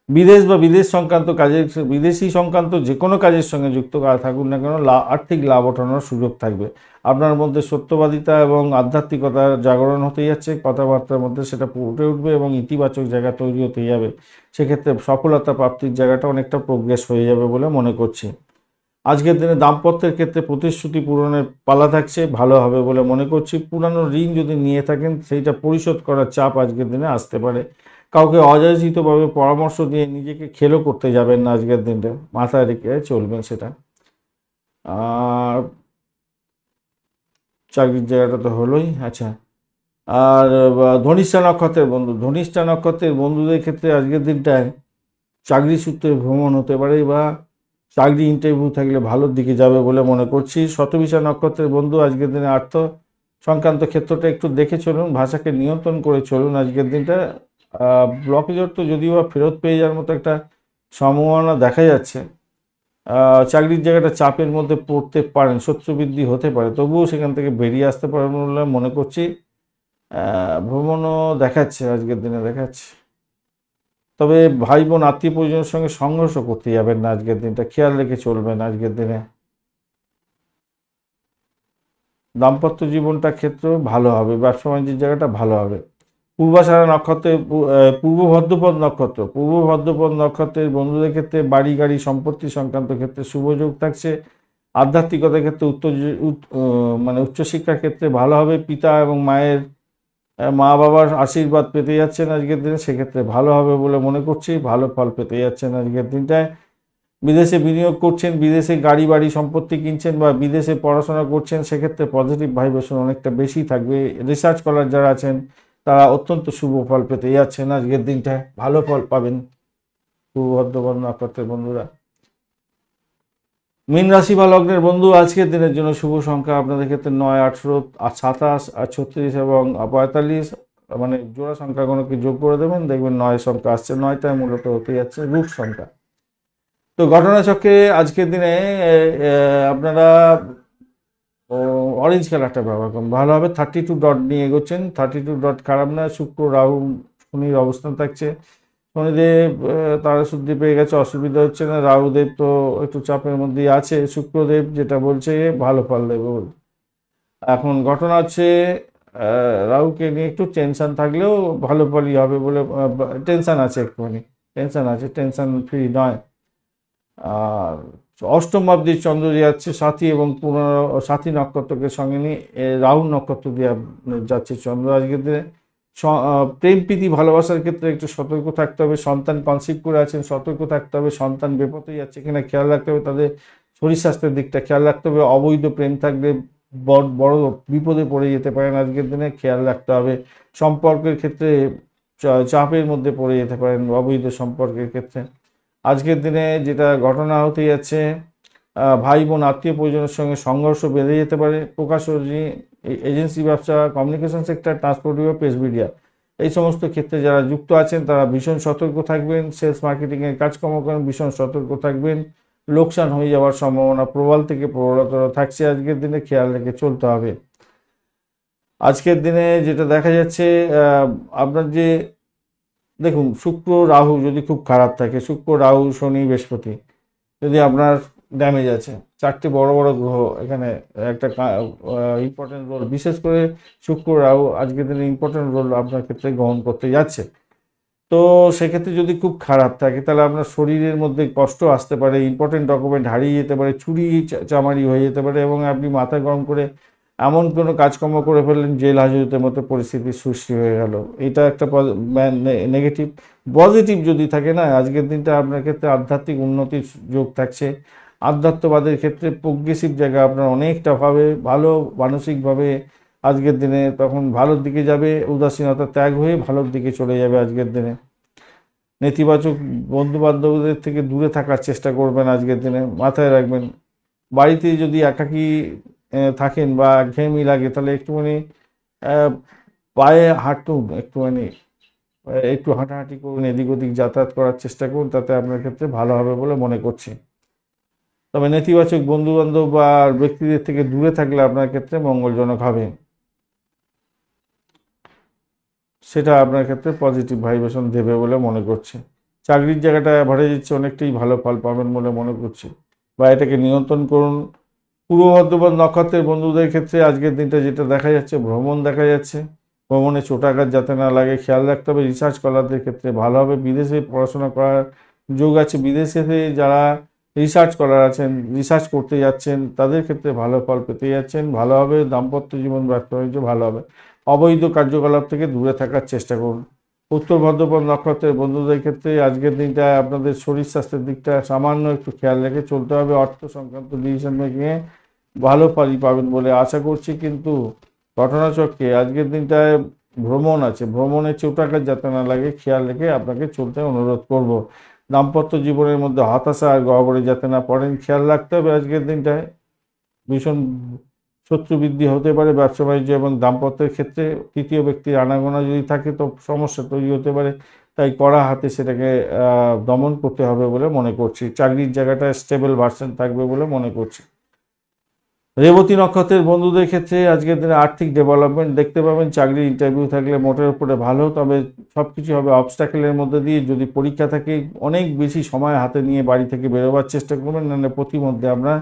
বিদেশ বা বিদেশ সংক্রান্ত কাজের, বিদেশি সংক্রান্ত যে কোনো কাজের সঙ্গে যুক্ত থাকুন না কেন আর্থিক লাভ ওঠানোর সুযোগ থাকবে। আপনার মধ্যে সত্যবাদিতা এবং আধ্যাত্মিকতার জাগরণ হতে যাচ্ছে, কথাবার্তার মধ্যে সেটা ফুটে উঠবে এবং ইতিবাচক জায়গা তৈরি হতে যাবে। সেক্ষেত্রে সফলতা প্রাপ্তির জায়গাটা অনেকটা প্রোগ্রেস হয়ে যাবে বলে মনে করছি। আজকের দিনে দাম্পত্যের ক্ষেত্রে প্রতিশ্রুতি পূরণের পালা থাকছে, ভালো হবে বলে মনে করছি। পুরানো ঋণ যদি নিয়ে থাকেন সেইটা পরিশোধ করার চাপ আজকের দিনে আসতে পারে। কাউকে অযাচিতভাবে পরামর্শ দিয়ে নিজেকে খেলো করতে যাবেন না আজকের দিনটা, মাথায় রেখে চলবেন সেটা। আর চাকরির জায়গাটা তো হলোই। আচ্ছা, আর ধনিষ্ঠা নক্ষত্রের বন্ধু, ধনিষ্ঠা নক্ষত্রের বন্ধুদের ক্ষেত্রে আজকের দিনটায় চাকরি সূত্রে ভ্রমণ হতে পারে বা চাকরি ইন্টারভিউ থাকলে ভালোর দিকে যাবে বলে মনে করছি। শতবিশা নক্ষত্রের বন্ধু, আজকের দিনে আর্থ সংক্রান্ত ক্ষেত্রটা একটু দেখে চলুন, ভাষাকে নিয়ন্ত্রণ করে চলুন। আজকের দিনটা ব্লকেজ অর্থ যদিও বা ফেরত পেয়ে যাওয়ার মতো একটা সম্ভাবনা দেখা যাচ্ছে। চাকরির জায়গাটা চাপের মধ্যে পড়তে পারেন, শত্রু বৃদ্ধি হতে পারে, তবুও সেখান থেকে বেরিয়ে আসতে পারবেন বলে মনে করছি। ভ্রমণও দেখাচ্ছে আজকের দিনে, দেখাচ্ছে। তবে ভাই বোন আত্মীয় পরিজনের সঙ্গে সংঘর্ষ করতে যাবেন না আজকের দিনটা, খেয়াল রেখে চলবেন আজকের দিনে। দাম্পত্য জীবনটা ক্ষেত্রেও ভালো হবে, ব্যবসা বাণিজ্যের জায়গাটা ভালো হবে। পূর্বাষাঢ়া নক্ষত্রে পূর্ব ভদ্রপদ নক্ষত্র, পূর্ব ভদ্রপদ নক্ষত্রের বন্ধুদের ক্ষেত্রে বাড়ি গাড়ি সম্পত্তি সংক্রান্ত ক্ষেত্রে শুভযোগ থাকছে। আধ্যাত্মিকতার ক্ষেত্রে মানে উচ্চশিক্ষার ক্ষেত্রে ভালো হবে। পিতা এবং মায়ের মা বাবার আশীর্বাদ পেতে যাচ্ছেন আজকের দিনে, সেক্ষেত্রে ভালো হবে বলে মনে করছি, ভালো ফল পেতে যাচ্ছেন আজকের দিনটায়। বিদেশে বিনিয়োগ করছেন, বিদেশে গাড়ি বাড়ি সম্পত্তি কিনছেন বা বিদেশে পড়াশোনা করছেন, সেক্ষেত্রে পজিটিভ ভাইব্রেশন অনেকটা বেশি থাকবে। রিসার্চ করার যারা আছেন তারা অত্যন্ত শুভ ফল পেতে যাচ্ছেন আজকের দিনটায়, ভালো ফল পাবেন পূর্ব বর্ধমান নক্ষত্রের বন্ধুরা। মীন রাশি বা লগ্নের বন্ধু, আজকের দিনের জন্য শুভ সংখ্যা আপনাদের ক্ষেত্রে 9, 18, 27 আর 36 এবং 45, মানে জোড়া সংখ্যা কোনোকে যোগ করে দেবেন, দেখবেন 9 সংখ্যা আসছে। 9টায় মূলত হতে যাচ্ছে রূপ সংখ্যা। তো ঘটনাচক্রে আজকের দিনে আপনারা অরেঞ্জ কালারটা ব্যবহার করুন, ভালো হবে। 32 ডট নিয়ে এগোচ্ছেন, 32 ডট খারাপ না। শুক্র রাহু শনির অবস্থান থাকছে। শনিদেব তারা শুদ্ধি পেয়ে গেছে, অসুবিধা হচ্ছে না। রাহুদেব তো একটু চাপের মধ্যেই আছে। শুক্রদেব যেটা বলছে ভালো ফল দেবে বলে। এখন ঘটনা হচ্ছে রাহুকে নিয়ে একটু টেনশন থাকলেও ভালো ফলই হবে বলে, টেনশন আছে একটুখানি, টেনশন আছে, টেনশন ফ্রি নয়। আর অষ্টম ভাবদের চন্দ্র যাচ্ছে সাথী এবং সাথী নক্ষত্রকে সঙ্গে নিয়ে রাহু নক্ষত্র দিয়ে যাচ্ছে চন্দ্র আজকের দিনে। প্রেম প্রীতি ভালোবাসার ক্ষেত্রে একটু সতর্ক থাকতে হবে। সন্তান কনসিভ করে আছেন, সতর্ক থাকতে হবে। সন্তান বিপদে যাচ্ছে কিনা খেয়াল রাখতে হবে, তাদের শরীর স্বাস্থ্যের দিকটা খেয়াল রাখতে হবে। অবৈধ প্রেম থাকলে বড় বিপদে পড়ে যেতে পারেন আজকের দিনে, খেয়াল রাখতে হবে। সম্পর্কের ক্ষেত্রে চাপের মধ্যে পড়ে যেতে পারেন অবৈধ সম্পর্কের ক্ষেত্রে। আজকের দিনে যেটা ঘটনা হতে যাচ্ছে, ভাই বোন আত্মীয় পরিজনের সঙ্গে সংঘর্ষ বেঁধে যেতে পারে। প্রকাশনী, এজেন্সি ব্যবসা, কমিউনিকেশন সেক্টর, ট্রান্সপোর্ট বা প্রেস মিডিয়া, এই সমস্ত ক্ষেত্রে যারা যুক্ত আছেন তারা ভীষণ সতর্ক থাকবেন। সেলস মার্কেটিংয়ের কাজকর্ম করেন, ভীষণ সতর্ক থাকবেন। লোকসান হয়ে যাওয়ার সম্ভাবনা প্রবল থেকে প্রবলতর থাকছে আজকের দিনে, খেয়াল রেখে চলতে হবে। আজকের দিনে যেটা দেখা যাচ্ছে, আপনার যে দেখুন, শুক্র রাহু যদি খুব খারাপ থাকে, শুক্র রাহু শনি বৃহস্পতি যদি আপনার ড্যামেজ আছে, চারটি বড় বড় গ্রহ এখানে একটা ইম্পর্টেন্ট রোল, বিশেষ করে শুক্র রাহু আজকের দিনে ইম্পর্টেন্ট রোল আপনার ক্ষেত্রে গ্রহণ করতে যাচ্ছে। তো সেক্ষেত্রে যদি খুব খারাপ থাকে তাহলে আপনার শরীরের মধ্যে কষ্ট আসতে পারে, ইম্পর্টেন্ট ডকুমেন্ট হারিয়ে যেতে পারে, চুরি চামারি হয়ে যেতে পারে এবং আপনি মাথা গরম করে এমন কোনো কাজকর্ম করে ফেললেন জেল হাজতের মতো পরিস্থিতির সৃষ্টি হয়ে গেল। এটা একটা নেগেটিভ। পজিটিভ যদি থাকে না, আজকের দিনটা আপনার ক্ষেত্রে আধ্যাত্মিক উন্নতির যোগ থাকছে। আধ্যাত্মবাদের ক্ষেত্রে প্রোগ্রেসিভ জায়গা আপনার অনেকটা ভাবে ভালো, মানসিকভাবে আজকের দিনে তখন ভালোর দিকে যাবে। উদাসীনতা ত্যাগ হয়ে ভালোর দিকে চলে যাবে আজকের দিনে। নেতিবাচক বন্ধু বান্ধবদের থেকে দূরে থাকার চেষ্টা করবেন আজকের দিনে, মাথায় রাখবেন। বাড়িতে যদি একাকী থাকেন বা একঘেয়েমি লাগে তাহলে একটুখানি পায়ে হাঁটুন, একটুখানি একটু হাঁটাহাঁটি করুন, এদিক ওদিক যাতায়াত করার চেষ্টা করুন, তাতে আপনার ক্ষেত্রে ভালো হবে বলে মনে করছি। তবে নেতিবাচক বন্ধু বান্ধব বা ব্যক্তিদের থেকে দূরে থাকলে আপনার ক্ষেত্রে মঙ্গলজনক হবে, সেটা আপনার ক্ষেত্রে পজিটিভ ভাইব্রেশন দেবে বলে মনে করছি। চাকরির জায়গাটা অ্যাভারেজ দিচ্ছে, অনেকটাই ভালো ফল পাবেন বলে মনে করছি, বা এটাকে নিয়ন্ত্রণ করুন। পূর্ব বর্ধমান নক্ষত্রের বন্ধুদের ক্ষেত্রে আজকের দিনটা যেটা দেখা যাচ্ছে, ভ্রমণ দেখা যাচ্ছে। ভ্রমণে চোটাঘাত যাতে না লাগে খেয়াল রাখতে হবে। রিসার্চ স্কলারদের ক্ষেত্রে ভালো হবে, বিদেশে পড়াশোনা করার যোগ আছে। বিদেশে যারা রিসার্চ স্কলার আছেন, রিসার্চ করতে যাচ্ছেন, তাদের ক্ষেত্রে ভালো ফল পেতে যাচ্ছেন, ভালো হবে। দাম্পত্য জীবন ব্যস্ত হয়েছে, ভালো হবে। অবৈধ কার্যকলাপ থেকে দূরে থাকার চেষ্টা করুন। উত্তর ভাদ্রপদ নক্ষত্রের বন্ধুদের ক্ষেত্রে আজকের দিনটা আপনাদের শরীর স্বাস্থ্যের দিকটা সামান্য একটু খেয়াল রেখে চলতে হবে। অর্থ সংক্রান্ত ডিসিশন মেকিংয়ে ভালো ফলই পাবেন বলে আশা করছি, কিন্তু ঘটনাচক্রে আজকের দিনটায় ভ্রমণ আছে, ভ্রমণে চোটাঘাত যাতে না লাগে খেয়াল রেখে আপনাকে চলতে অনুরোধ করব। দাম্পত্য জীবনের মধ্যে হতাশা আর গহ্বরে যাতে না পড়েন খেয়াল রাখতে হবে আজকের দিনটায়। ভীষণ শত্রু বৃদ্ধি হতে পারে ব্যবসা বাণিজ্য এবং দাম্পত্যের ক্ষেত্রে। তৃতীয় ব্যক্তির আনাগোনা যদি থাকে তো সমস্যা তৈরি হতে পারে, তাই কড়া হাতে সেটাকে দমন করতে হবে বলে মনে করছি। চাকরির জায়গাটা স্টেবল ভার্সন থাকবে বলে মনে করছি। রেবতী নক্ষত্রের বন্ধুদের ক্ষেত্রে আজকের দিনে আর্থিক ডেভেলপমেন্ট দেখতে পাবেন। চাকরির ইন্টারভিউ থাকলে মোটের উপরে ভালো, তবে সব কিছু হবে অবস্ট্যাকেলের মধ্যে দিয়ে। যদি পরীক্ষা থাকে অনেক বেশি সময় হাতে নিয়ে বাড়ি থেকে বেরোবার চেষ্টা করবেন, নাহলে প্রতিমধ্যে আপনার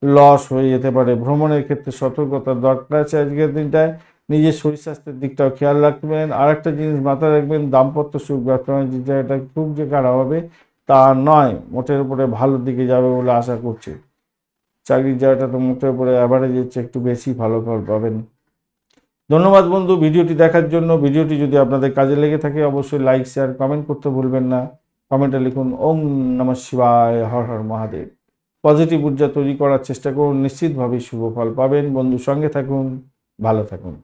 লস হয়ে যেতে পারে। ভ্রমণের ক্ষেত্রে সতর্কতার দরকার আছে আজকের দিনটায়। নিজের শরীর স্বাস্থ্যের দিকটাও খেয়াল রাখবেন। আর একটা জিনিস মাথায় রাখবেন, দাম্পত্য সুখ ব্যবসা বাণিজ্যের জায়গাটা খুব যে খারাপ হবে তা নয়, মোটের উপরে ভালোর দিকে যাবে বলে আশা করছি। চাকরির জায়গাটা তো মোটের উপরে অ্যাভারেজের চেয়ে একটু বেশি ভালো ফল পাবেন। ধন্যবাদ বন্ধু ভিডিওটি দেখার জন্য। ভিডিওটি যদি আপনাদের কাজে লেগে থাকে অবশ্যই লাইক শেয়ার কমেন্ট করতে ভুলবেন না। কমেন্টে লিখুন ওম নমঃ শিবায়, হর হর মহাদেব। পজিটিভ ঊর্জা তৈরি করার চেষ্টা করুন, নিশ্চিতভাবেই শুভ ফল পাবেন। বন্ধু সঙ্গে থাকুন, ভালো থাকুন।